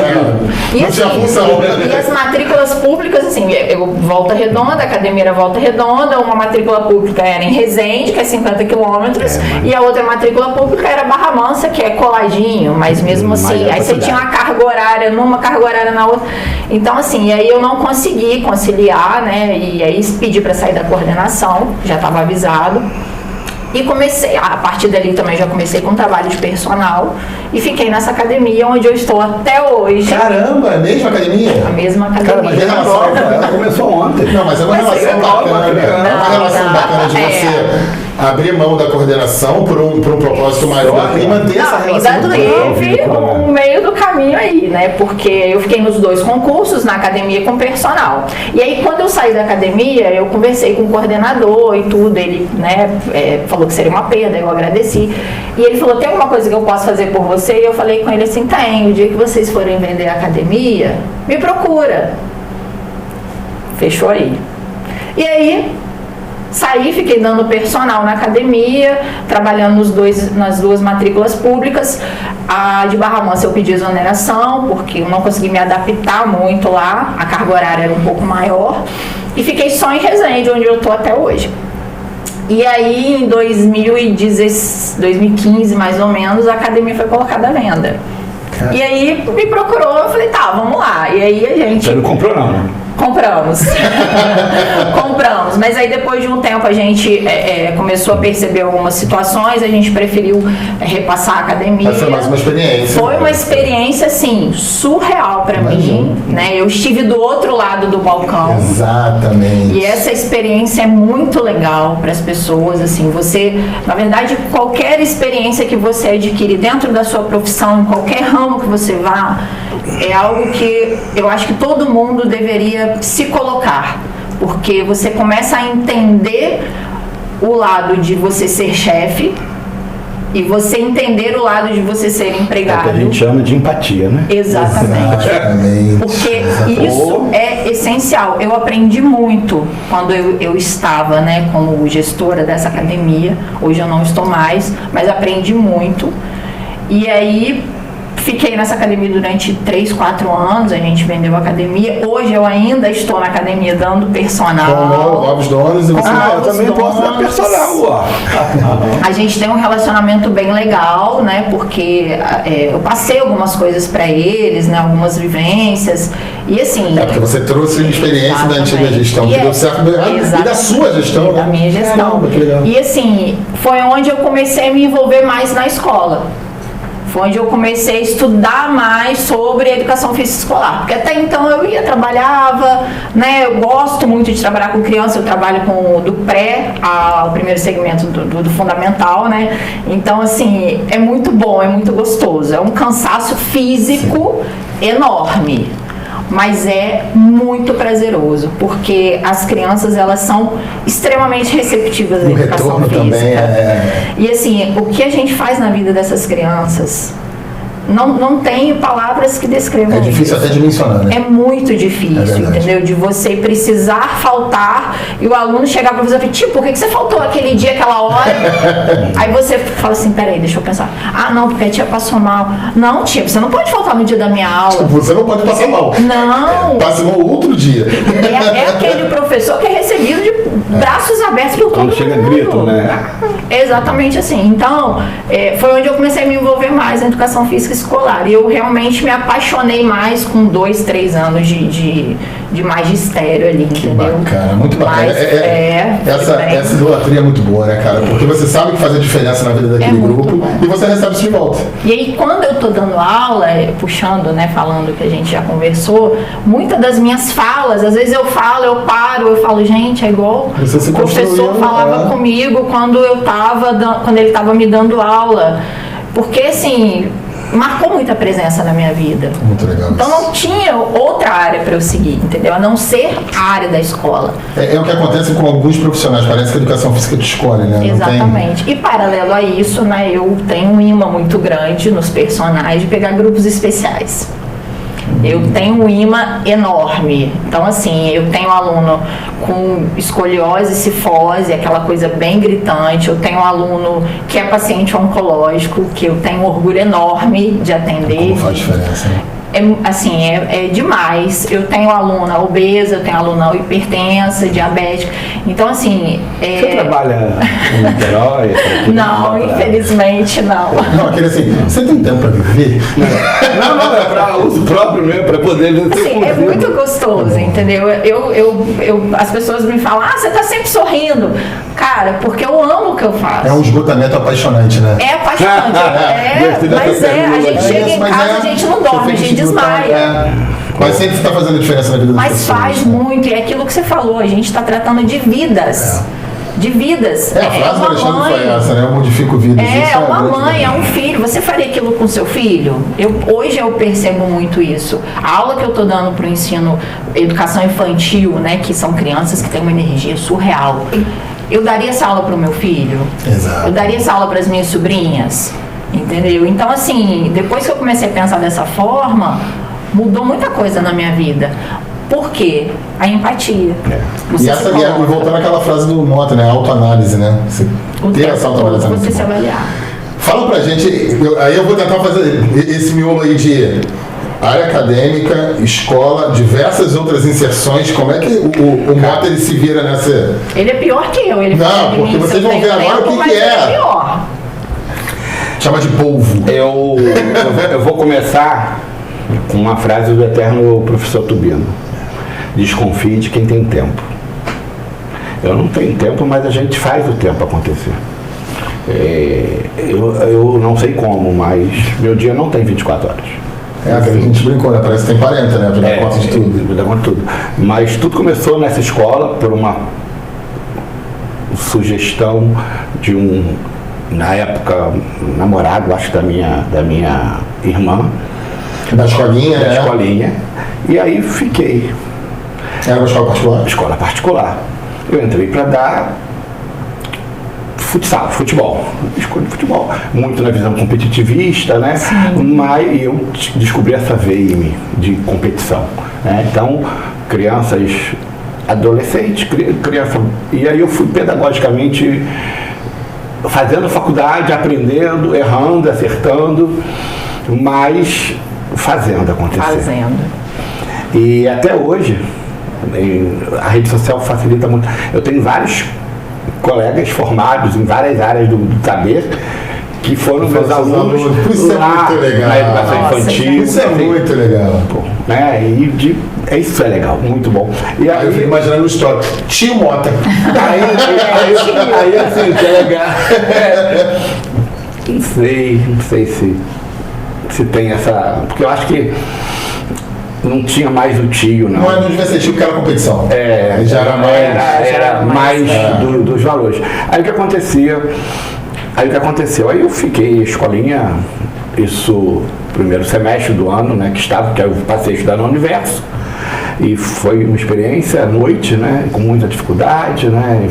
E, não tinha função. E as matrículas públicas, assim, eu Volta Redonda, a academia era Volta Redonda, uma matrícula pública era em Resende, que é 50 quilômetros, e a outra matrícula pública era Barra Mansa, que é coladinho, mas mesmo assim, aí você tinha uma carga horária numa, carga horária na outra. Então, assim, e aí eu não consegui conciliar, né, e aí pedi para sair da coordenação, já estava avisado. E comecei, a partir dali também já comecei com trabalho de personal e fiquei nessa academia onde eu estou até hoje. Caramba, a mesma academia? A mesma academia. Cara, mas ela começou ontem. Não, mas é uma relação bacana. É uma relação bacana de você abrir mão da coordenação por um propósito maior e manter essa relação. Ainda teve um meio do caminho aí, né? Porque eu fiquei nos 2 concursos, na academia com personal. E aí, quando eu saí da academia, eu conversei com o coordenador e tudo. Ele, né, falou que seria uma perda, eu agradeci. E ele falou, tem alguma coisa que eu posso fazer por você? E eu falei com ele assim, tem. O dia que vocês forem vender a academia, me procura. Fechou aí. E aí... Saí, fiquei dando personal na academia, trabalhando nas 2 matrículas públicas. A de Barra Mansa eu pedi exoneração, porque eu não consegui me adaptar muito lá, a carga horária era um pouco maior. E fiquei só em Resende, onde eu estou até hoje. E aí, em 2015, mais ou menos, a academia foi colocada à venda. E aí, me procurou, eu falei, tá, vamos lá. E aí, a gente... Você não comprou, não, né? Compramos. Compramos. Mas aí depois de um tempo a gente começou a perceber algumas situações, a gente preferiu repassar a academia. Mas foi mais uma experiência. Foi uma experiência, assim, surreal pra mim, né? Eu estive do outro lado do balcão. Exatamente. E essa experiência é muito legal para as pessoas, assim, você, na verdade, qualquer experiência que você adquire dentro da sua profissão, em qualquer ramo que você vá, é algo que eu acho que todo mundo deveria se colocar, porque você começa a entender o lado de você ser chefe e você entender o lado de você ser empregado. É o que a gente chama de empatia, né? Exatamente. Porque isso é essencial. Eu aprendi muito quando eu estava, né, como gestora dessa academia. Hoje eu não estou mais, mas aprendi muito. E aí fiquei nessa academia durante 3, 4 anos, a gente vendeu a academia. Hoje eu ainda estou na academia dando personal. Com novos donos e você... eu também posso dar personal, ó. A gente tem um relacionamento bem legal, né? Porque eu passei algumas coisas para eles, né? Algumas vivências. E assim... porque você trouxe a experiência da antiga gestão, que deu certo do errado, e da sua gestão, né? Da minha gestão. Caramba, que legal. E assim, foi onde eu comecei a me envolver mais na escola. Foi onde eu comecei a estudar mais sobre a educação física escolar. Porque até então eu trabalhava, né? Eu gosto muito de trabalhar com criança, eu trabalho do pré ao primeiro segmento do fundamental, né? Então, assim, é muito bom, é muito gostoso. É um cansaço físico enorme. Mas é muito prazeroso, porque as crianças, elas são extremamente receptivas à educação física. Também E assim, o que a gente faz na vida dessas crianças, não tem palavras que descrevam isso. É difícil até dimensionar, né? É muito difícil, entendeu? De você precisar faltar e o aluno chegar para você e falar, tipo, por que você faltou aquele dia, aquela hora? Aí você fala assim, peraí, deixa eu pensar. Ah, não, porque a tia passou mal. Não, tia, você não pode faltar no dia da minha aula. Você não pode passar mal. Não. Passa mal outro dia. É aquele professor que é recebido de braços abertos por todo mundo. Chega grito, né? Exatamente assim. Então, foi onde eu comecei a me envolver mais na educação física escolar. E eu realmente me apaixonei mais com 2, 3 anos de magistério ali, Que entendeu? bacana, muito bacana. Mas, Essa idolatria é muito boa, né, cara? Porque você sabe que faz a diferença na vida daquele muito grupo bom. e você recebe isso de volta. E aí, quando eu tô dando aula, puxando, né, falando que a gente já conversou, muitas das minhas falas, às vezes eu falo, eu paro, eu falo, gente, é igual Você se o professor construiu, falava comigo quando ele tava me dando aula. Porque, assim, marcou muita presença na minha vida. Muito legal. Então não tinha outra área para eu seguir, entendeu? A não ser a área da escola. É o que acontece com alguns profissionais, parece que a educação física te escolhe, né? Exatamente. E paralelo a isso, né, eu tenho um imã muito grande nos personagens de pegar grupos especiais. Eu tenho um imã enorme. Então, assim, eu tenho aluno com escoliose, cifose, aquela coisa bem gritante. Eu tenho aluno que é paciente oncológico, que eu tenho um orgulho enorme de atender. Como faz diferença, né? É demais. Eu tenho aluna obesa, eu tenho aluna hipertensa, diabética. Então, assim... Você trabalha em Niterói? Não, infelizmente não. Não, aquele assim, você tem tempo pra viver? Não, é para uso próprio mesmo, para poder... Assim, é muito gostoso, entendeu? As pessoas me falam, você tá sempre sorrindo. Cara, porque eu amo o que eu faço. É um esgotamento apaixonante, né? É apaixonante. Mas a gente chega em casa, a gente não dorme, a gente desmaia. Mas sempre está fazendo diferença na vida das pessoas. Mas faz muito, e é aquilo que você falou, a gente está tratando de vidas. De vidas. A frase do Alexandre foi essa, né? Eu modifico vidas. É uma mãe, é um filho. Você faria aquilo com seu filho? Hoje eu percebo muito isso. A aula que eu estou dando para o ensino, educação infantil, né? Que são crianças que têm uma energia surreal. Eu daria essa aula para o meu filho? Exato. Eu daria essa aula para as minhas sobrinhas? Entendeu? Então, assim, depois que eu comecei a pensar dessa forma, mudou muita coisa na minha vida. Por quê? A empatia. E voltando àquela frase do Mota, né? Autoanálise, né? Você ter essa autoanálise. Você se avaliar. Fala pra gente, aí eu vou tentar fazer esse miolo aí de área acadêmica, escola, diversas outras inserções. Como é que o Mota ele se vira nessa... Ele é pior que eu. Não, porque vocês vão ver agora o que é. Ele é pior. Chama de polvo. Eu vou começar com uma frase do eterno professor Tubino. Desconfie de quem tem tempo. Eu não tenho tempo, mas a gente faz o tempo acontecer. Eu não sei como, mas meu dia não tem 24 horas. A gente brincou, né? Parece que tem 40, né? Pra dar conta de tudo. Dar conta de tudo. Mas tudo começou nessa escola por uma sugestão de na época, namorado, acho, da minha irmã. Da escolinha, Da escolinha. E aí fiquei. Era uma escola particular? Escola particular. Eu entrei para dar futebol. Escolhi futebol. Muito na visão competitivista, né? Mas eu descobri essa veia em mim de competição. Né? Então, crianças, adolescentes, criança. E aí eu fui pedagogicamente fazendo faculdade, aprendendo, errando, acertando, mas fazendo acontecer. E até hoje, a rede social facilita muito. Eu tenho vários colegas formados em várias áreas do saber que foram meus alunos isso lá é muito legal. na educação infantil. Isso é muito legal. Né? Isso é legal, muito bom. E Aí eu fico imaginando o histórico. Tio Mota. Aí assim, que é legal. Não sei se tem essa... Porque eu acho que não tinha mais o tio, não. Não devia ser tio porque era competição. Já Era mais dos valores. Aí o que aconteceu? Aí eu fiquei escolinha, isso, primeiro semestre do ano, né, que eu passei a estudar no Universo. E foi uma experiência à noite, né, com muita dificuldade, né,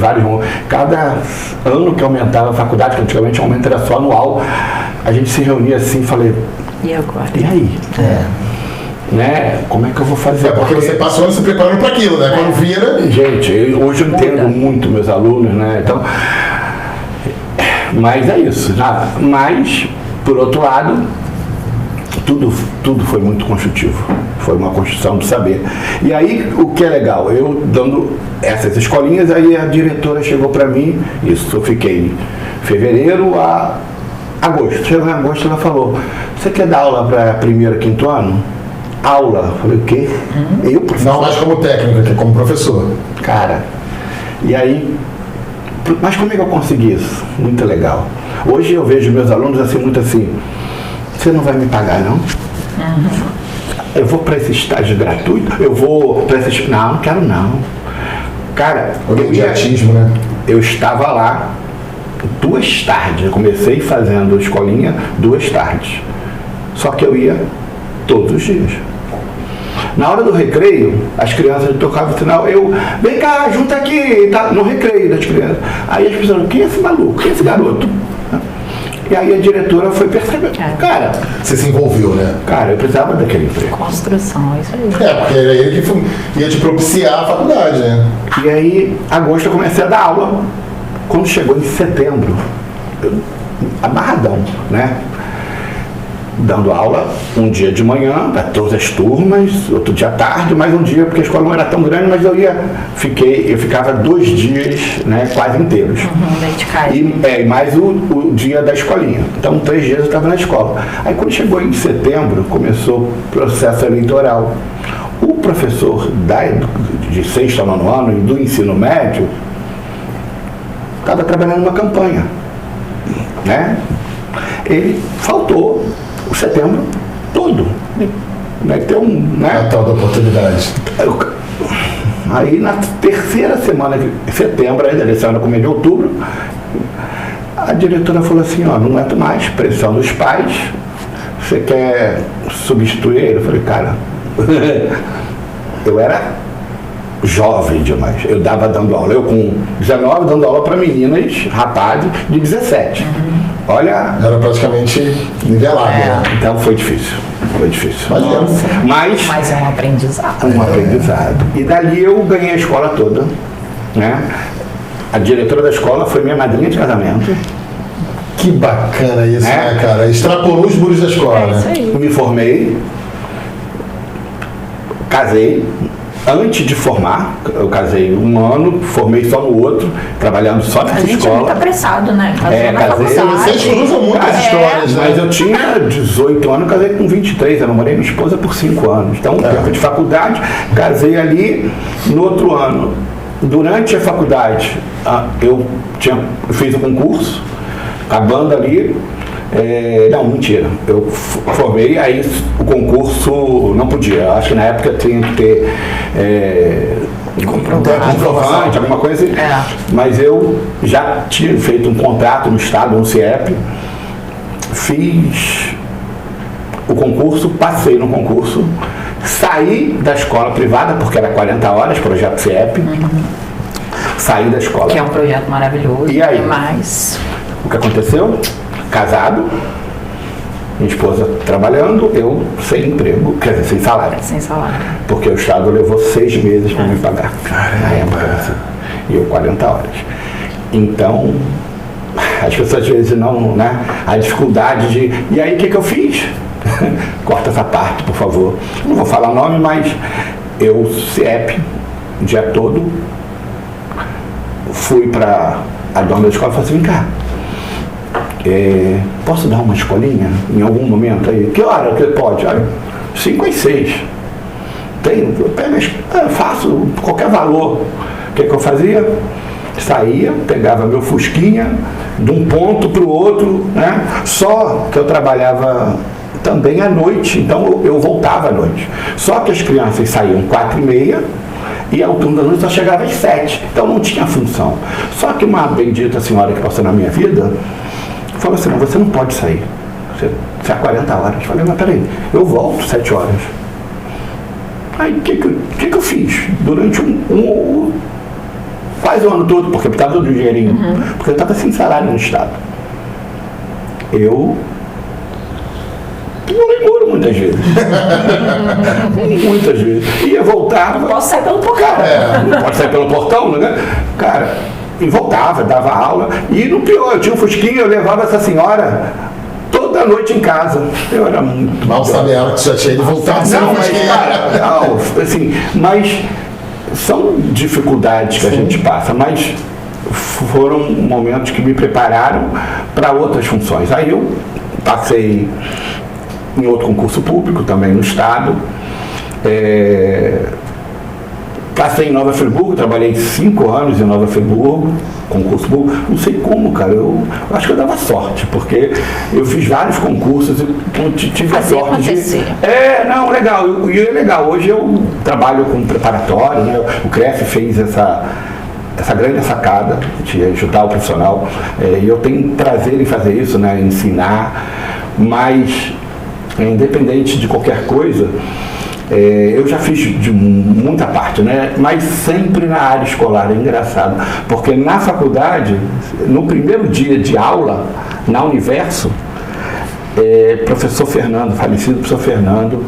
cada ano que aumentava a faculdade, que antigamente o aumento era só anual, a gente se reunia assim e falei, e agora? E aí? Né? Como é que eu vou fazer? Porque você passou ano se preparando para aquilo, né? Quando vira... Gente, hoje eu entendo muito meus alunos, né? Então, mas é isso. Mas, por outro lado, tudo foi muito construtivo. Foi uma construção do saber. E aí, o que é legal, eu dando essas escolinhas, aí a diretora chegou para mim, isso eu fiquei em fevereiro a Agosto. Chegou em agosto, ela falou, você quer dar aula para primeiro, quinto ano? Aula. Eu falei, o quê? Eu, professor? Não mais como técnico, que como professor. Cara, e aí, mas como é que eu consegui isso? Muito legal. Hoje eu vejo meus alunos assim, muito assim, você não vai me pagar, não? Eu vou para esse estágio gratuito? Eu vou para esse... Não quero não. Cara, O imediatismo, né? eu estava lá 2 tardes. Eu comecei fazendo escolinha 2 tardes. Só que eu ia todos os dias. Na hora do recreio, as crianças tocavam o sinal, vem cá, junta aqui, tá, no recreio das crianças. Aí as pessoas, quem é esse maluco? Quem é esse garoto? E aí a diretora foi perceber. Cara, Você se envolveu, né? cara, eu precisava daquele emprego. Construção, isso aí. Porque era ele que ia te propiciar a faculdade, né? E aí, em agosto, eu comecei a dar aula. Quando chegou em setembro, amarradão, né? Dando aula um dia de manhã para todas as turmas, outro dia à tarde, mais um dia, porque a escola não era tão grande, mas eu ficava 2 dias, né, quase inteiros. E mais o dia da escolinha. Então 3 dias eu estava na escola. Aí quando chegou em setembro, começou o processo eleitoral. O professor de 6º ao 9º ano e do ensino médio estava trabalhando numa campanha, né? Ele faltou o setembro todo. Vai ter A tal da oportunidade. Aí na 3ª semana de setembro, ainda eleição era começo de outubro, a diretora falou assim, ó, não aguento mais, pressão dos pais, você quer substituir ele? Eu falei, cara, eu era jovem demais, eu dando aula, eu com 19 dando aula para meninas, rapazes de 17. Olha, Era praticamente nivelado, né? então foi difícil. Mas é um aprendizado. Um aprendizado. E dali eu ganhei a escola toda, né? A diretora da escola foi minha madrinha de casamento. Que bacana isso, né, cara? Extrapolou os muros da escola, É isso né? aí. Me formei, casei. Antes de formar, eu casei 1 ano, formei só no outro, trabalhando só nessa A gente escola. é muito apressado, né? É, Na casei. faculdade. Vocês cruzam muitas histórias, né? Mas eu tinha 18 anos, casei com 23, eu namorei minha esposa por 5 anos. Então, tempo de faculdade, casei ali no outro ano. Durante a faculdade, eu fiz o concurso, acabando ali. Não, mentira. Eu formei, aí o concurso não podia. Acho que na época tinha que ter comprovante, alguma coisa assim. Mas eu já tinha feito um contrato no Estado, no CIEP, fiz o concurso, passei no concurso, saí da escola privada, porque era 40 horas, projeto CIEP, saí da escola. Que é um projeto maravilhoso. E aí? Mas... O que aconteceu? Casado, minha esposa trabalhando, eu sem emprego, quer dizer, sem salário. Sem salário. Porque o Estado levou 6 meses para me pagar. Na época, e eu 40 horas. Então, as pessoas às vezes não, né? A dificuldade de... E aí, o que eu fiz? Corta essa parte, por favor. Não vou falar nome, mas eu, CIEP, o dia todo, fui para a dona da escola e falei assim, vem cá, posso dar uma escolinha em algum momento aí? Que hora que pode? Aí, 5 às 6. Eu faço qualquer valor. O que eu fazia? Saía, pegava meu fusquinha de um ponto para o outro, né? Só que eu trabalhava também à noite, então eu voltava à noite. Só que as crianças saíam 4h30 e o turno da noite só chegava às 7. Então não tinha função. Só que uma bendita senhora que passou na minha vida falou assim, não, você não pode sair. Você há 40 horas. Eu falei, mas peraí, eu volto 7 horas. Aí o que eu fiz? Durante quase o ano todo, porque eu precisava do dinheirinho, porque eu estava sem salário no Estado. Eu pulei muro muitas vezes. Muitas vezes. Ia voltar. Não posso sair pelo portão. Não pode sair pelo portão, né? Cara, e voltava, dava aula. E no pior, eu tinha um fusquinha, eu levava essa senhora toda noite em casa. Eu era muito... Mal sabe ela que já tinha ido voltar. Não, mas, cara, não, assim, mas são dificuldades que a gente passa, mas foram momentos que me prepararam para outras funções. Aí eu passei em outro concurso público, também no Estado. Passei em Nova Friburgo, trabalhei 5 anos em Nova Friburgo, concurso público. Não sei como, cara, eu acho que eu dava sorte, porque eu fiz vários concursos e tive a sorte acontecer. Não, legal, e é legal. Hoje eu trabalho com preparatório, né? O CREF fez essa grande sacada de ajudar o profissional, e eu tenho prazer em fazer isso, né? Ensinar, mas independente de qualquer coisa, eu já fiz de muita parte, né? Mas sempre na área escolar. É engraçado, porque na faculdade, no primeiro dia de aula, na Universo, professor Fernando, falecido professor Fernando,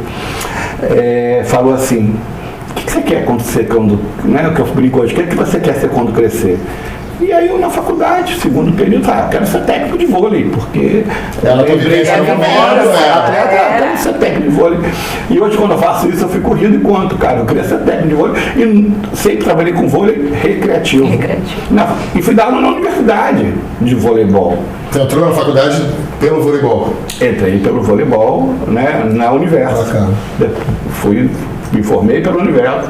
falou assim: o que você quer quando né, o que eu brinco hoje, o que você quer ser quando crescer? E aí eu na faculdade, segundo período, quero ser técnico de vôlei, porque ela lembrei que quero ser técnico de vôlei. E hoje quando eu faço isso, eu fico rindo enquanto, cara, eu queria ser técnico de vôlei e sempre trabalhei com vôlei recreativo. E fui dar aula na universidade de voleibol. Você entrou na faculdade pelo voleibol? Entrei pelo voleibol, né, na Universo. Bacana. Me formei pelo Universo,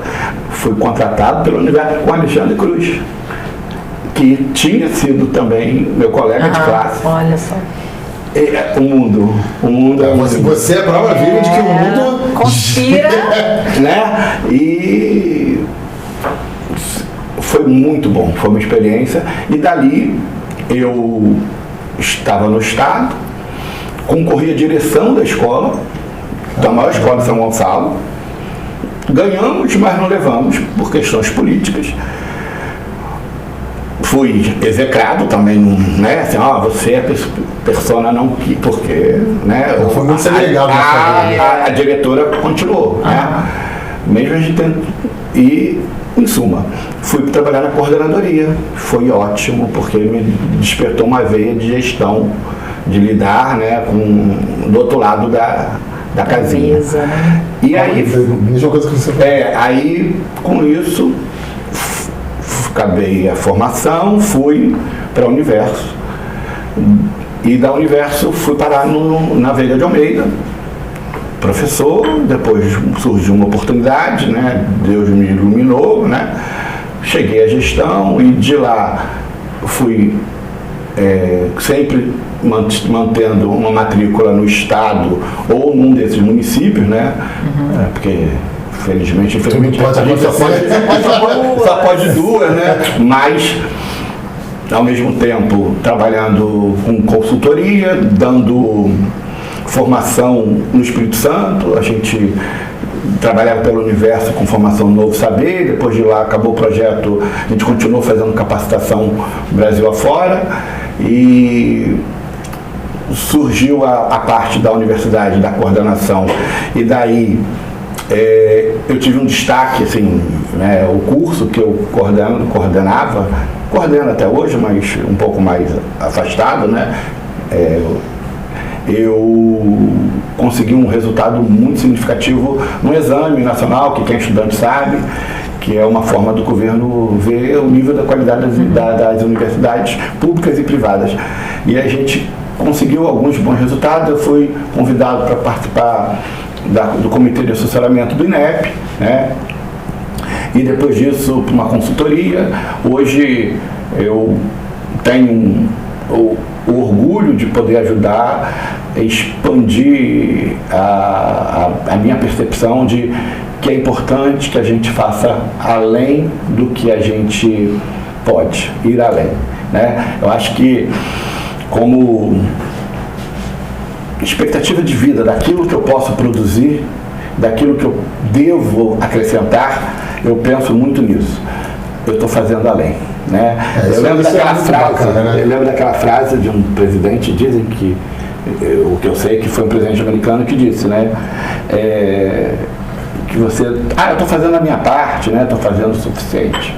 fui contratado pelo Universo com Alexandre Cruz, que tinha sido também meu colega de classe. Olha só. O mundo é Você é a prova viva de que o mundo conspira. né? E foi muito bom, foi uma experiência. E dali eu estava no Estado, concorri à direção da escola, da maior escola de São Gonçalo. Ganhamos, mas não levamos por questões políticas. Fui execrado também, né? Assim, você é persona não que, porque, né? Foi muito segregado a diretora continuou, né? Mesmo a gente e, em suma, fui trabalhar na coordenadoria. Foi ótimo, porque me despertou uma veia de gestão, de lidar, né, do outro lado da casinha. Mesa, né? E aí, mesma coisa que você falou. aí com isso acabei a formação, fui para o Universo. E da Universo fui parar na Veiga de Almeida, professor. Depois surgiu uma oportunidade, né? Deus me iluminou, né? Cheguei à gestão e de lá fui sempre mantendo uma matrícula no estado ou num desses municípios, né? Porque infelizmente a gente só pode 2, né? Mas ao mesmo tempo trabalhando com consultoria, dando formação no Espírito Santo. A gente trabalhava pelo Universo com formação no Novo Saber. Depois de lá acabou o projeto, a gente continuou fazendo capacitação Brasil afora e surgiu a parte da universidade, da coordenação, e daí eu tive um destaque, assim, né, o curso que eu coordeno até hoje, mas um pouco mais afastado, né, eu consegui um resultado muito significativo no exame nacional, que quem é estudante sabe, que é uma forma do governo ver o nível da qualidade das universidades públicas e privadas. E a gente conseguiu alguns bons resultados. Eu fui convidado para participar do Comitê de Assessoramento do INEP, né? E depois disso, para uma consultoria. Hoje eu tenho o orgulho de poder ajudar a expandir a minha percepção de que é importante que a gente faça além do que a gente pode, ir além, né? Eu acho que como expectativa de vida daquilo que eu posso produzir, daquilo que eu devo acrescentar, eu penso muito nisso. Eu estou fazendo além, né? Eu lembro daquela frase de um presidente, dizem que o que eu sei que foi um presidente americano que disse, né? Que você, eu estou fazendo a minha parte, né? Estou fazendo o suficiente.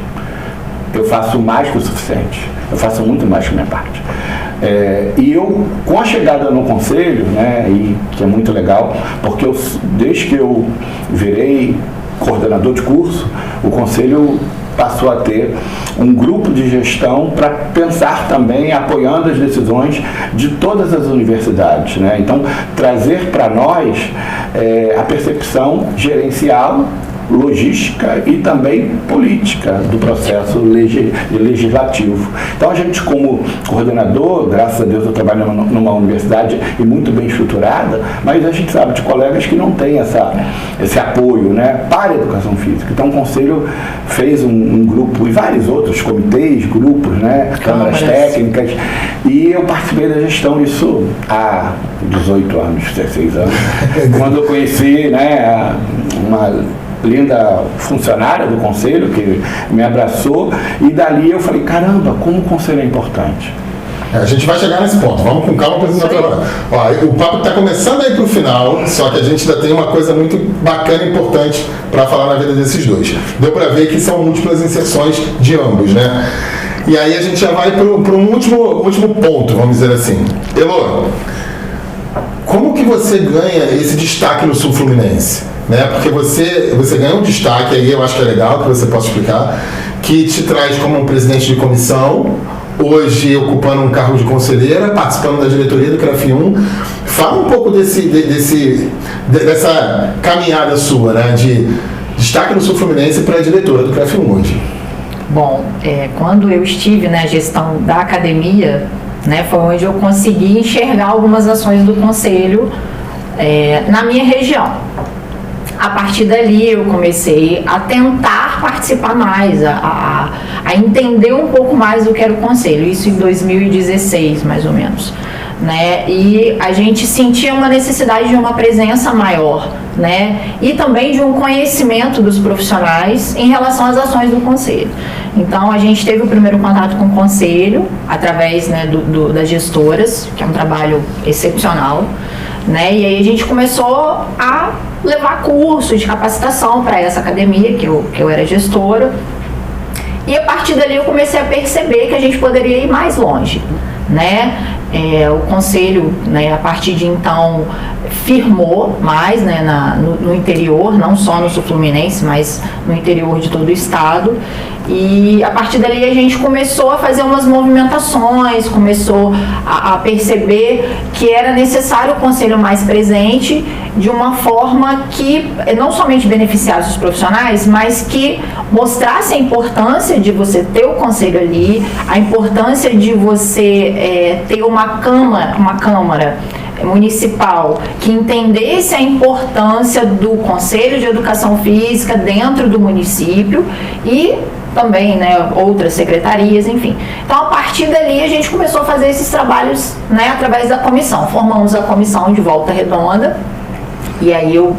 Eu faço mais que o suficiente. Eu faço muito mais que a minha parte. E eu, com a chegada no conselho, né, e que é muito legal, porque desde que eu virei coordenador de curso, o Conselho passou a ter um grupo de gestão para pensar também, apoiando as decisões de todas as universidades, né? Então, trazer para nós a percepção gerencial, logística e também política do processo legislativo. Então a gente, como coordenador, graças a Deus eu trabalho numa universidade e muito bem estruturada, mas a gente sabe de colegas que não têm esse apoio, né, para a educação física. Então o Conselho fez um grupo e vários outros comitês, grupos, né, câmaras técnicas, e eu participei da gestão disso há 18 anos, 16 anos, quando eu conheci, né, uma linda funcionária do Conselho que me abraçou, e dali eu falei, caramba, como o Conselho é importante. A gente vai chegar nesse ponto, vamos com calma para não trabalhar. O papo está começando aí para o final, só que a gente ainda tem uma coisa muito bacana e importante para falar na vida desses dois. Deu para ver que são múltiplas inserções de ambos, né? E aí a gente já vai para um último ponto, vamos dizer assim. Elô, como que você ganha esse destaque no Sul Fluminense? Né? Porque você ganha um destaque aí, eu acho que é legal que você possa explicar, que te traz como um presidente de comissão, hoje ocupando um cargo de conselheira, participando da diretoria do CRAF1. Fala um pouco dessa caminhada sua, né? De destaque no Sul Fluminense para a diretora do CRAF1 hoje. Bom, quando eu estive na gestão da academia, né, foi onde eu consegui enxergar algumas ações do Conselho na minha região. A partir dali eu comecei a tentar participar mais, a entender um pouco mais do que era o Conselho, isso em 2016 mais ou menos, né? E a gente sentia uma necessidade de uma presença maior, né? E também de um conhecimento dos profissionais em relação às ações do Conselho. Então a gente teve o primeiro contato com o Conselho através, né, das gestoras, que é um trabalho excepcional, né? E aí a gente começou a levar cursos de capacitação para essa academia, que eu era gestora, e a partir dali eu comecei a perceber que a gente poderia ir mais longe, né? O Conselho, né, a partir de então, firmou mais, né, no interior, não só no Sul Fluminense, mas no interior de todo o estado. E a partir dali a gente começou a fazer umas movimentações, começou a perceber que era necessário o Conselho mais presente, de uma forma que não somente beneficiasse os profissionais, mas que mostrasse a importância de você ter o Conselho ali, a importância de você ter uma Câmara municipal que entendesse a importância do Conselho de Educação Física dentro do município e também, né, outras secretarias, enfim. Então, a partir dali, a gente começou a fazer esses trabalhos, né, através da comissão. Formamos a comissão de Volta Redonda, e aí eu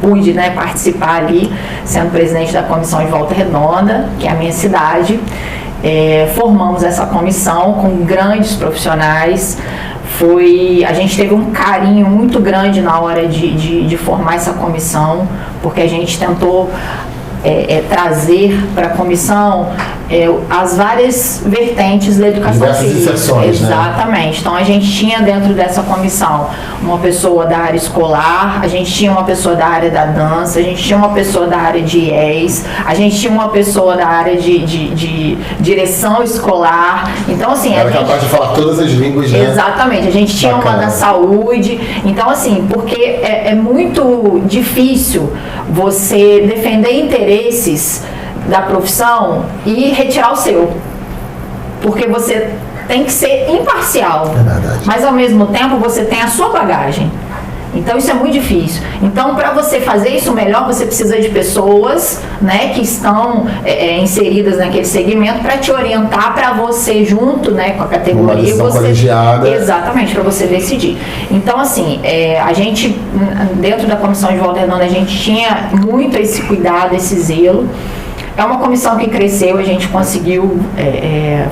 pude, né, participar ali, sendo presidente da comissão de Volta Redonda, que é a minha cidade. Formamos essa comissão com grandes profissionais. A gente teve um carinho muito grande na hora de formar essa comissão, porque a gente tentou trazer para a comissão as várias vertentes da educação diversas física. inserções, exatamente. Né? Então a gente tinha dentro dessa comissão uma pessoa da área escolar, a gente tinha uma pessoa da área da dança, a gente tinha uma pessoa da área de IES, a gente tinha uma pessoa da área de direção escolar. Então assim, era capaz de falar todas as línguas, né? Exatamente, a gente tinha uma da saúde. Então assim, porque é muito difícil você defender interesses da profissão e retirar o seu, porque você tem que ser imparcial, mas ao mesmo tempo você tem a sua bagagem. Então isso é muito difícil. Então, para você fazer isso melhor, você precisa de pessoas, né, que estão inseridas naquele segmento para te orientar, para você junto, né, com a categoria, você colegiada. Exatamente, para você decidir. Então, assim, a gente dentro da comissão de Volta Redonda, a gente tinha muito esse cuidado, esse zelo. É uma comissão que cresceu, a gente conseguiu,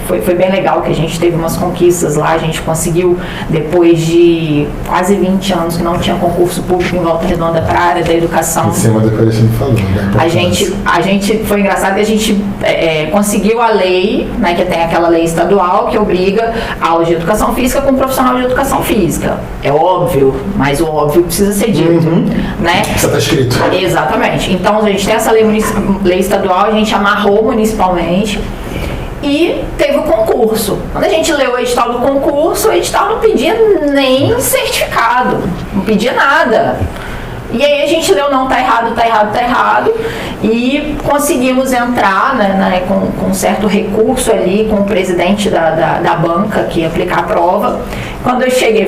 foi bem legal que a gente teve umas conquistas lá, a gente conseguiu, depois de quase 20 anos que não tinha concurso público em Volta Redonda para a área da educação. Em cima do que a gente falou, né? A gente, foi engraçado que a gente conseguiu a lei, né, que tem aquela lei estadual que obriga a aula de educação física com um profissional de educação física. É óbvio, mas o óbvio precisa ser dito, né? Isso está escrito. Exatamente. Então, a gente tem essa lei estadual, a gente amarrou municipalmente e teve o concurso. Quando a gente leu o edital do concurso, o edital não pedia nem certificado, não pedia nada. E aí a gente leu, não, tá errado, e conseguimos entrar, né, com um certo recurso ali com o presidente da banca que ia aplicar a prova. Quando eu cheguei,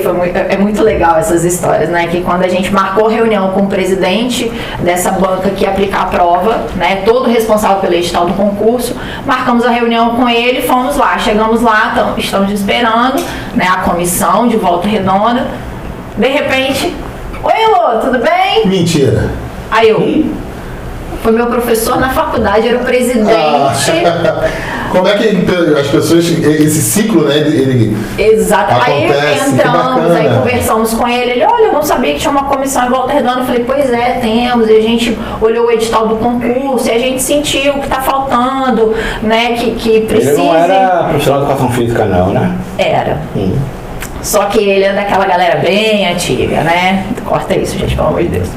é muito legal essas histórias, né, que quando a gente marcou reunião com o presidente dessa banca que ia aplicar a prova, né, todo responsável pelo edital do concurso, marcamos a reunião com ele, fomos lá, chegamos lá, estamos esperando, né, a comissão de Volta Redonda, de repente... Oi, Elô, tudo bem? Mentira. Aí foi meu professor na faculdade, era o presidente. Como é que as pessoas, esse ciclo, né, ele Exato. acontece? Aí entramos, aí conversamos com ele, olha, eu não sabia que tinha uma comissão em Volta Redonda. Eu falei, pois é, temos. E a gente olhou o edital do concurso e a gente sentiu que está faltando, né, que precisa. Ele não era profissional de educação física, não, né? Era. Só que ele é daquela galera bem antiga, né? Corta isso, gente, pelo amor de Deus.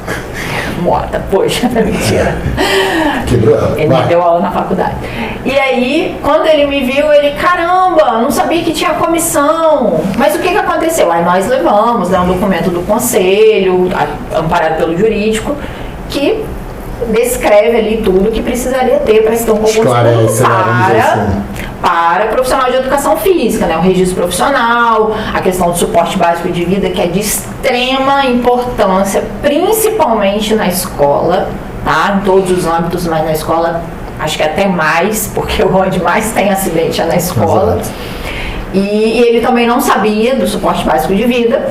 Mota, poxa, mentira. Ele me deu aula na faculdade. E aí, quando ele me viu, ele, caramba, não sabia que tinha comissão. Mas o que aconteceu? Aí nós levamos, né, um documento do conselho, amparado pelo jurídico, que descreve ali tudo que precisaria ter para se ter um concurso para profissional de educação física, né? O registro profissional, a questão do suporte básico de vida, que é de extrema importância, principalmente na escola, tá? Em todos os âmbitos, mas na escola acho que até mais, porque onde mais tem acidente é na escola. E ele também não sabia do suporte básico de vida.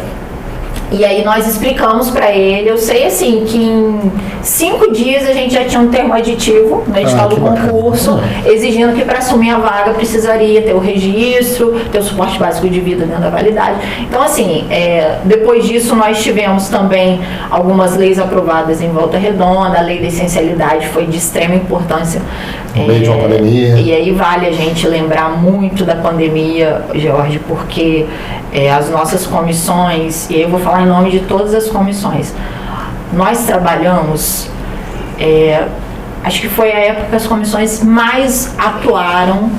E aí nós explicamos para ele, eu sei assim, que em 5 dias a gente já tinha um termo aditivo no edital do concurso, exigindo que para assumir a vaga precisaria ter o registro, ter o suporte básico de vida dentro da validade. Então assim, depois disso nós tivemos também algumas leis aprovadas em Volta Redonda, a lei da essencialidade foi de extrema importância. Meio de uma pandemia. E aí vale a gente lembrar muito da pandemia, Jorge, porque as nossas comissões, e eu vou falar em nome de todas as comissões, nós trabalhamos, acho que foi a época que as comissões mais atuaram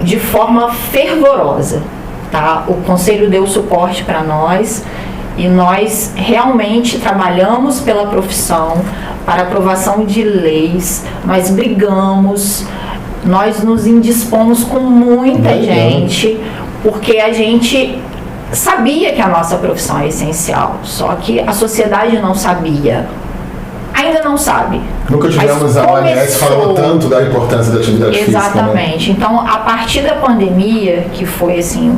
de forma fervorosa, tá? O Conselho deu suporte para nós e nós realmente trabalhamos pela profissão, para aprovação de leis, nós brigamos, nós nos indispomos com muita gente, porque a gente sabia que a nossa profissão é essencial, só que a sociedade não sabia, ainda não sabe. Nunca tivemos a OMS falando tanto da importância da atividade física. Exatamente. Né? Então, a partir da pandemia, que foi assim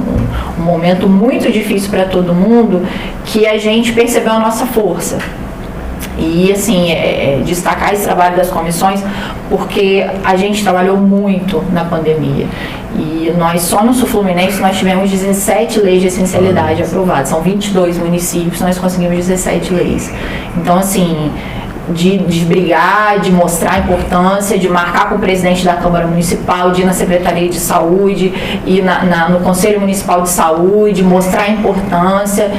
um momento muito difícil para todo mundo, que a gente percebeu a nossa força. E assim, destacar esse trabalho das comissões, porque a gente trabalhou muito na pandemia. E nós, só no Sul Fluminense, nós tivemos 17 leis de essencialidade aprovadas. São 22 municípios, nós conseguimos 17 leis. Então, assim, de brigar, de mostrar a importância, de marcar com o presidente da Câmara Municipal, de ir na Secretaria de Saúde, ir no Conselho Municipal de Saúde, mostrar a importância,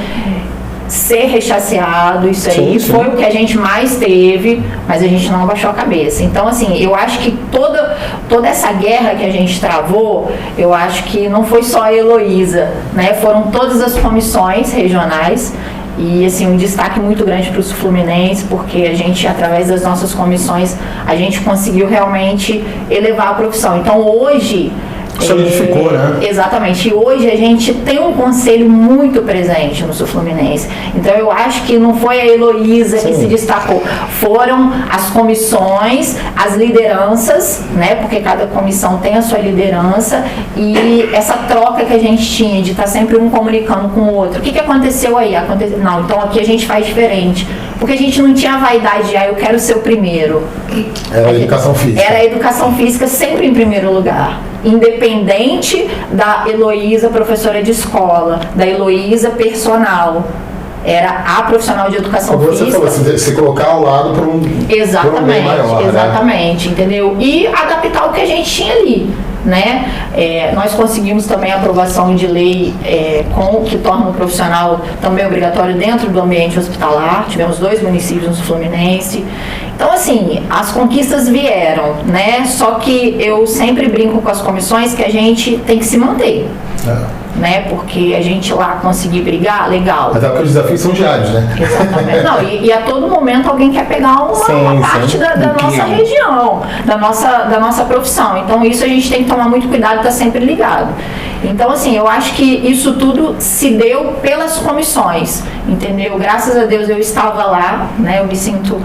ser rechaceado, isso aí sim. Foi o que a gente mais teve, mas a gente não abaixou a cabeça. Então, assim, eu acho que toda essa guerra que a gente travou, eu acho que não foi só a Heloísa, né? Foram todas as comissões regionais e, assim, um destaque muito grande para o Sul Fluminense, porque a gente, através das nossas comissões, a gente conseguiu realmente elevar a profissão. Então, hoje... solidificou, né? Exatamente. E hoje a gente tem um conselho muito presente no Sul Fluminense. Então eu acho que não foi a Heloísa que se destacou. Foram as comissões, as lideranças, né? Porque cada comissão tem a sua liderança e essa troca que a gente tinha de estar sempre um comunicando com o outro. O que aconteceu aí? Não, então aqui a gente faz diferente. porque a gente não tinha a vaidade de, eu quero ser o primeiro. Era a educação física. Era a educação física sempre em primeiro lugar. Independente da Heloísa, professora de escola, da Heloísa, personal. Era a profissional de educação Como você física. falou, se colocar ao lado para um bem maior, exatamente, entendeu? E adaptar o que a gente tinha ali, né? Nós conseguimos também a aprovação de lei que torna o profissional também obrigatório dentro do ambiente hospitalar. Tivemos 2 municípios no Fluminense. Então, assim, as conquistas vieram, né? Só que eu sempre brinco com as comissões que a gente tem que se manter. Né? Porque a gente lá conseguir brigar, legal. Até porque os desafios são diários, né? Exatamente. Não, e a todo momento alguém quer pegar uma parte da nossa região, da nossa profissão. Então isso a gente tem que tomar muito cuidado e estar sempre ligado. Então, assim, eu acho que isso tudo se deu pelas comissões, entendeu? Graças a Deus eu estava lá, né? Eu me sinto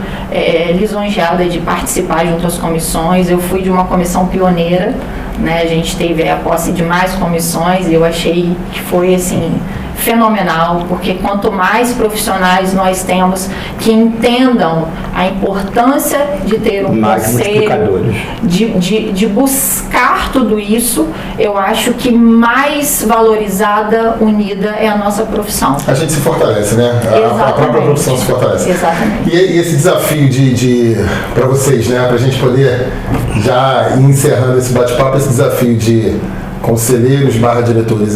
lisonjeada de participar junto às comissões. Eu fui de uma comissão pioneira, né? A gente teve a posse de mais comissões e eu achei que foi, assim, fenomenal, porque quanto mais profissionais nós temos que entendam a importância de ter um conselho, de buscar tudo isso, eu acho que mais valorizada, unida é a nossa profissão. A gente se fortalece, né? A própria profissão se fortalece. Exatamente. E esse desafio para vocês, né? Para a gente poder já ir encerrando esse bate-papo, esse desafio de conselheiros / diretores,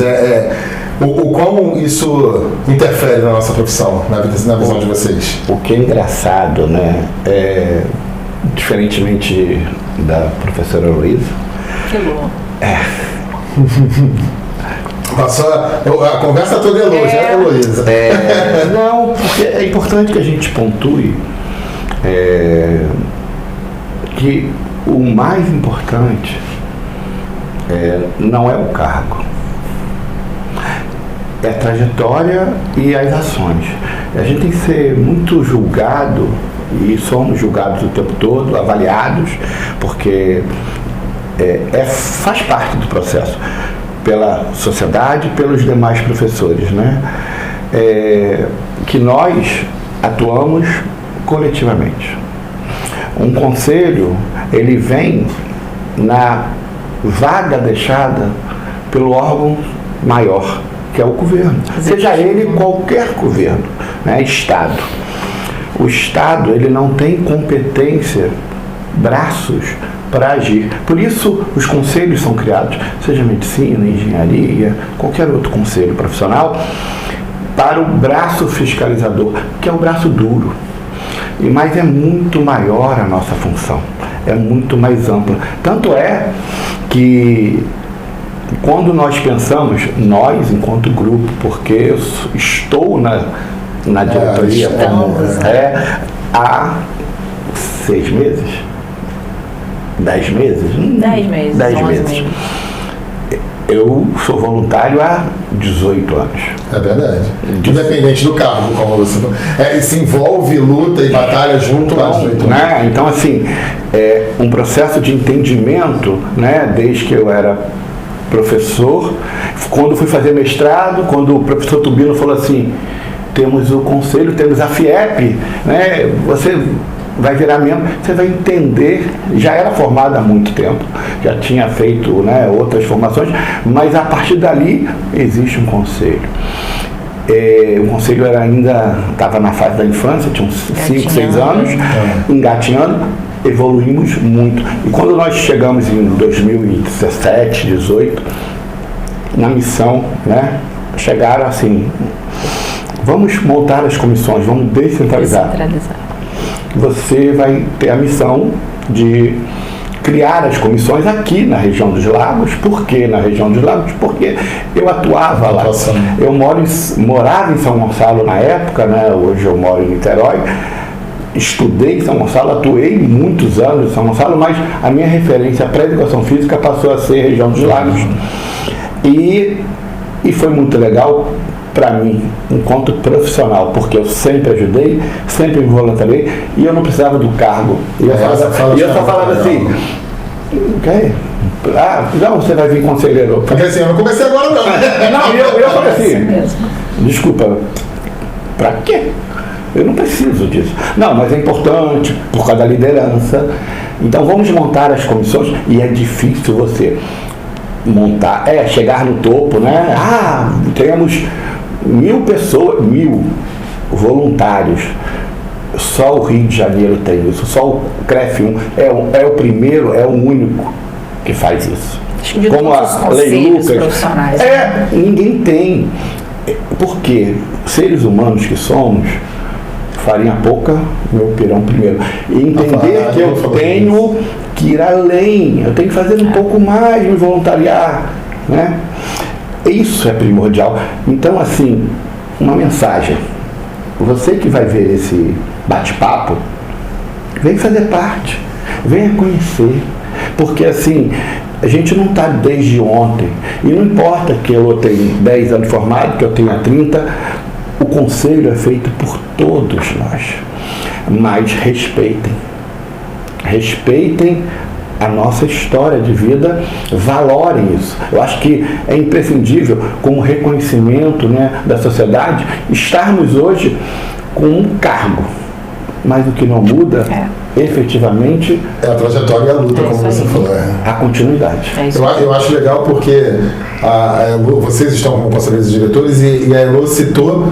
o como isso interfere na nossa profissão, na visão de vocês? O que é engraçado, né? Diferentemente da professora Heloísa. Que bom. Passou a conversa toda é elogio, né, Heloísa? Não, porque é importante que a gente pontue que o mais importante não é o cargo. É a trajetória e as ações. A gente tem que ser muito julgado, e somos julgados o tempo todo, avaliados, porque faz parte do processo, pela sociedade e pelos demais professores, né? Que nós atuamos coletivamente. Um conselho, ele vem na vaga deixada pelo órgão maior, que é o governo, seja ele qualquer governo, né? Estado. O Estado, ele não tem competência, braços para agir. Por isso, os conselhos são criados, seja medicina, engenharia, qualquer outro conselho profissional, para o braço fiscalizador, que é o braço duro. Mas é muito maior a nossa função, é muito mais ampla. Tanto é que quando nós pensamos, nós enquanto grupo, porque eu estou na diretoria há 6 meses, 10 meses? 10 meses. 10 meses. Eu sou voluntário há 18 anos. É verdade. Independente do cargo, como você falou. Se envolve, luta e batalha junto há 18 anos. Né? Então, assim, um processo de entendimento, né, desde que eu era professor, quando fui fazer mestrado, quando o professor Tubino falou assim, temos o conselho, temos a FIEP, né, você vai virar membro, você vai entender, já era formado há muito tempo, já tinha feito, né, outras formações, mas a partir dali existe um conselho. O conselho ainda estava na fase da infância, tinha uns 5, 6 anos, engatinhando, evoluímos muito. E quando nós chegamos em 2017, 2018, na missão, né, chegaram assim, vamos montar as comissões, vamos descentralizar. Você vai ter a missão de criar as comissões aqui na região dos Lagos. Por que na região dos Lagos? Porque eu atuava lá. Eu morava em São Gonçalo na época, né? Hoje eu moro em Niterói. Estudei em São Gonçalo, atuei muitos anos em São Gonçalo, mas a minha referência para a educação física passou a ser região dos Lagos. E foi muito legal para mim, enquanto profissional, porque eu sempre ajudei, sempre me voluntariei e eu não precisava do cargo. E eu só falava assim, ok? Não, você vai vir conselheiro. Porque assim, eu não comecei agora não. Não, eu falei assim, desculpa, para quê? Eu não preciso disso. Não, mas é importante por causa da liderança. Então vamos montar as comissões, e é difícil você montar, chegar no topo, né? Temos 1000 pessoas, 1000 voluntários. Só o Rio de Janeiro tem isso, só o CREF1 é o primeiro, é o único que faz isso. Acho que de como todos os a Lei conselhos Lucas, profissionais, né? ninguém tem. Porque seres humanos que somos, farinha pouca, meu pirão primeiro. E entender que eu tenho que ir além, eu tenho que fazer um pouco mais, me voluntariar, né? Isso é primordial. Então, assim, uma mensagem. Você que vai ver esse bate-papo, vem fazer parte, venha conhecer. Porque, assim, a gente não está desde ontem. E não importa que eu tenha 10 anos de formado, que eu tenha 30, o conselho é feito por todos nós. Mas respeitem. Respeitem a nossa história de vida, valorem isso. Eu acho que é imprescindível, como reconhecimento, né, da sociedade, estarmos hoje com um cargo. Mas o que não muda, efetivamente, é a trajetória e a luta, como você falou. A continuidade. Eu acho legal porque vocês estão como conselheiros e diretores, e a Elo citou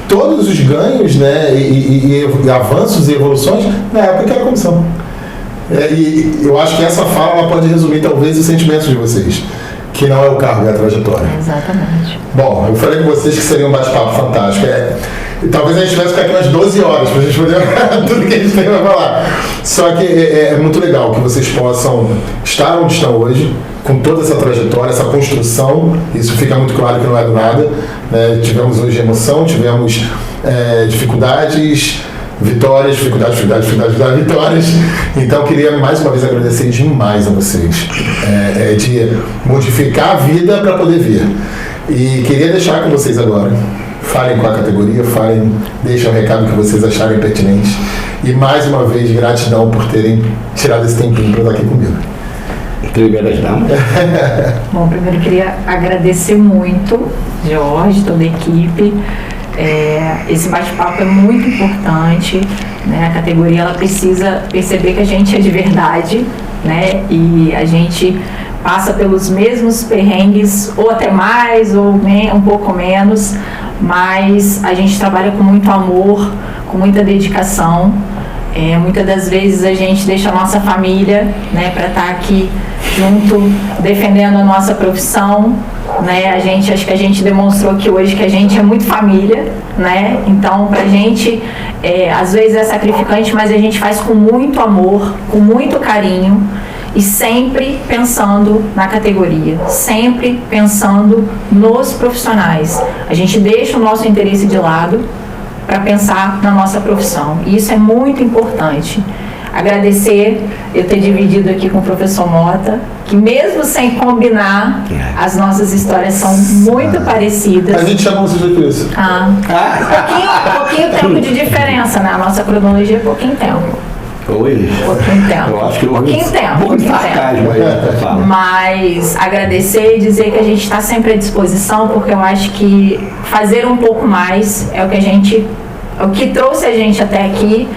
todos os ganhos, né, e avanços e evoluções na época que era comissão. E eu acho que essa fala ela pode resumir talvez os sentimentos de vocês, que não é o cargo, é a trajetória. Exatamente. Bom, eu falei com vocês que seria um bate-papo fantástico. Talvez a gente tivesse que ficar aqui umas 12 horas para a gente poder tudo que a gente tem para falar. Só que é muito legal que vocês possam estar onde estão hoje, com toda essa trajetória, essa construção. Isso fica muito claro que não é do nada, né? Tivemos hoje emoção, tivemos dificuldades, vitórias. Então, queria mais uma vez agradecer demais a vocês. De modificar a vida para poder vir. E queria deixar com vocês agora. Falem com a categoria, deixem o recado que vocês acharem pertinente. E mais uma vez, gratidão por terem tirado esse tempinho para estar aqui comigo. Primeiras damas. Bom, primeiro eu queria agradecer muito, Jorge, toda a equipe. Esse bate-papo é muito importante, né? A categoria ela precisa perceber que a gente é de verdade, né? E a gente passa pelos mesmos perrengues, ou até mais, ou um pouco menos, mas a gente trabalha com muito amor, com muita dedicação. Muitas das vezes a gente deixa a nossa família, né, para estar aqui junto, defendendo a nossa profissão, né? Acho que a gente demonstrou aqui hoje que a gente é muito família, né? Então, pra gente, às vezes é sacrificante, mas a gente faz com muito amor, com muito carinho, e sempre pensando na categoria, sempre pensando nos profissionais. A gente deixa o nosso interesse de lado para pensar na nossa profissão. E isso é muito importante. Agradecer eu ter dividido aqui com o professor Mota, que mesmo sem combinar, as nossas histórias são muito parecidas. A gente chama vocês de isso. Pouquinho tempo de diferença, né? A nossa cronologia é pouquinho tempo. Pouquinho tempo. Eu acho que pouquinho tempo. Mas agradecer e dizer que a gente está sempre à disposição, porque eu acho que fazer um pouco mais é o que trouxe a gente até aqui,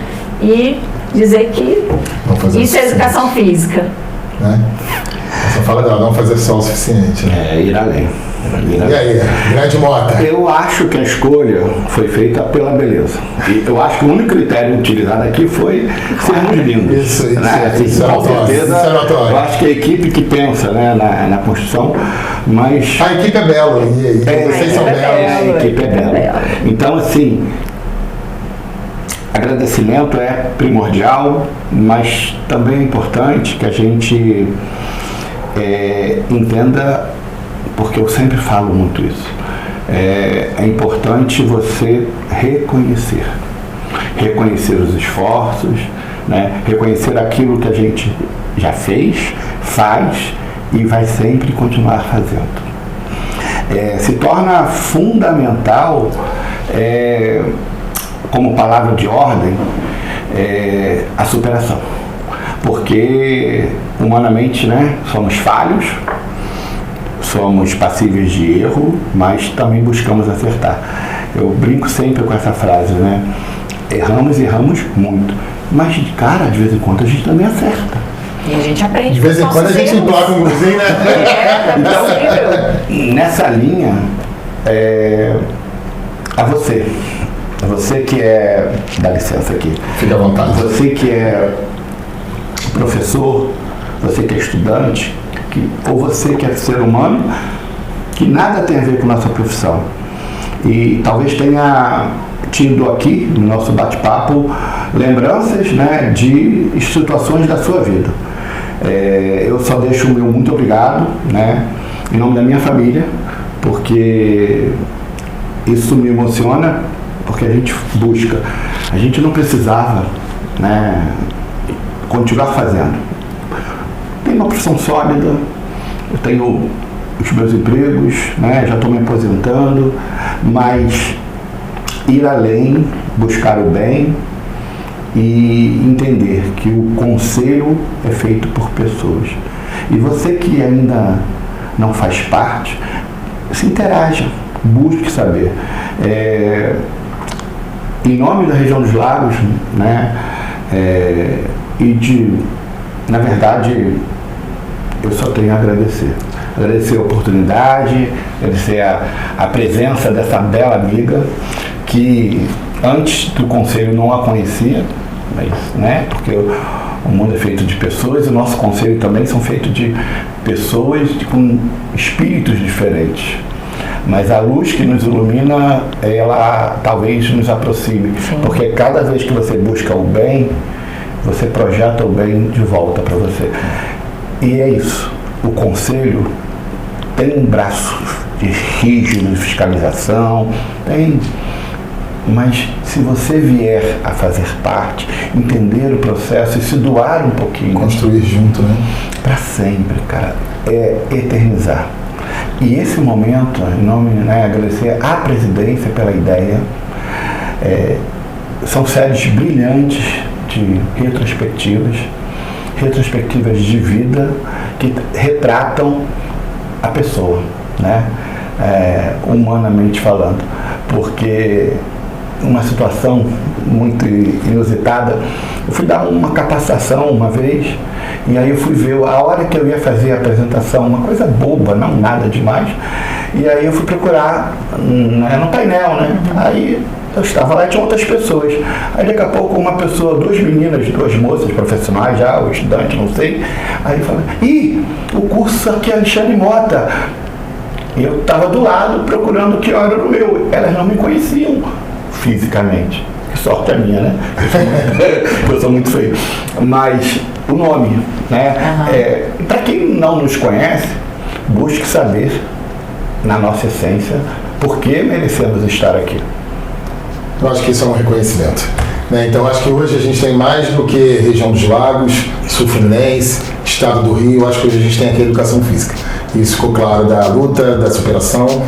e dizer que isso é educação física. Essa fala dela, não fazer só o suficiente. Ir além. E aí, grande Mota? Eu acho que a escolha foi feita pela beleza. E eu acho que o único critério utilizado aqui foi sermos lindos. Isso com certeza. Eu acho que a equipe que pensa, né, na construção, mas... A equipe é bela, e vocês são belos. A equipe é bela. Então, assim, agradecimento é primordial, mas também é importante que a gente entenda, porque eu sempre falo muito isso, é importante você reconhecer os esforços, né? Reconhecer aquilo que a gente já fez, faz e vai sempre continuar fazendo. Se torna fundamental, como palavra de ordem, a superação, porque humanamente, né, somos falhos, somos passíveis de erro, mas também buscamos acertar. Eu brinco sempre com essa frase, né? Erramos muito. Mas, cara, de vez em quando a gente também acerta. E a gente aprende. De vez em quando a gente emplaca um golzinho, né? É possível. Nessa linha, a você que é, dá licença aqui, Fique à vontade. você que é professor, você que é estudante, ou você que é ser humano, que nada tem a ver com nossa profissão. E talvez tenha tido aqui, no nosso bate-papo, lembranças, né, de situações da sua vida. Eu só deixo o meu muito obrigado, né, em nome da minha família, porque isso me emociona, porque a gente busca. A gente não precisava, né, continuar fazendo. Tenho uma profissão sólida, eu tenho os meus empregos, né, já estou me aposentando, mas ir além, buscar o bem e entender que o conselho é feito por pessoas. E você que ainda não faz parte, se interaja, busque saber. Em nome da região dos lagos, né, na verdade, eu só tenho a agradecer. Agradecer a oportunidade, agradecer a presença dessa bela amiga que antes do conselho não a conhecia, mas, né, porque o mundo é feito de pessoas e o nosso conselho também são feitos de pessoas com espíritos diferentes. Mas a luz que nos ilumina, ela talvez nos aproxime. Sim. Porque cada vez que você busca o bem, você projeta o bem de volta para você. E é isso. O conselho tem um braço de rígido, de fiscalização, tem. Mas se você vier a fazer parte, entender o processo e se doar um pouquinho. Construir junto, né? Para sempre, cara. É eternizar. E esse momento, em nome, né, agradecer à presidência pela ideia. São séries brilhantes de retrospectivas de vida que retratam a pessoa, né? Humanamente falando. Porque uma situação muito inusitada, eu fui dar uma capacitação uma vez, e aí eu fui ver a hora que eu ia fazer a apresentação, uma coisa boba, não nada demais, e aí eu fui procurar no painel, né? Aí eu estava lá e tinha outras pessoas. Aí daqui a pouco uma pessoa, duas moças profissionais já, ou estudante, não sei, aí falou, o curso aqui é Alexandre Mota. E eu estava do lado procurando que era o meu. Elas não me conheciam fisicamente. Que sorte a minha, né? Eu sou muito feio. Mas o nome, né? Para quem não nos conhece, busque saber, na nossa essência, por que merecemos estar aqui. Eu acho que isso é um reconhecimento. Né? Então, acho que hoje a gente tem mais do que região dos lagos, sul fluminense, estado do Rio. Acho que hoje a gente tem aqui a educação física. Isso ficou claro da luta, da superação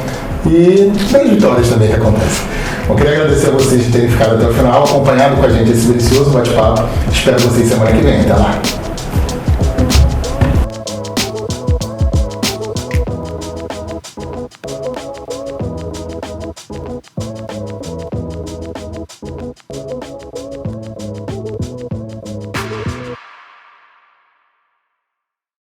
e das vitórias também que acontecem. Bom, queria agradecer a vocês de terem ficado até o final, acompanhado com a gente esse delicioso bate-papo. Espero vocês semana que vem. Até lá.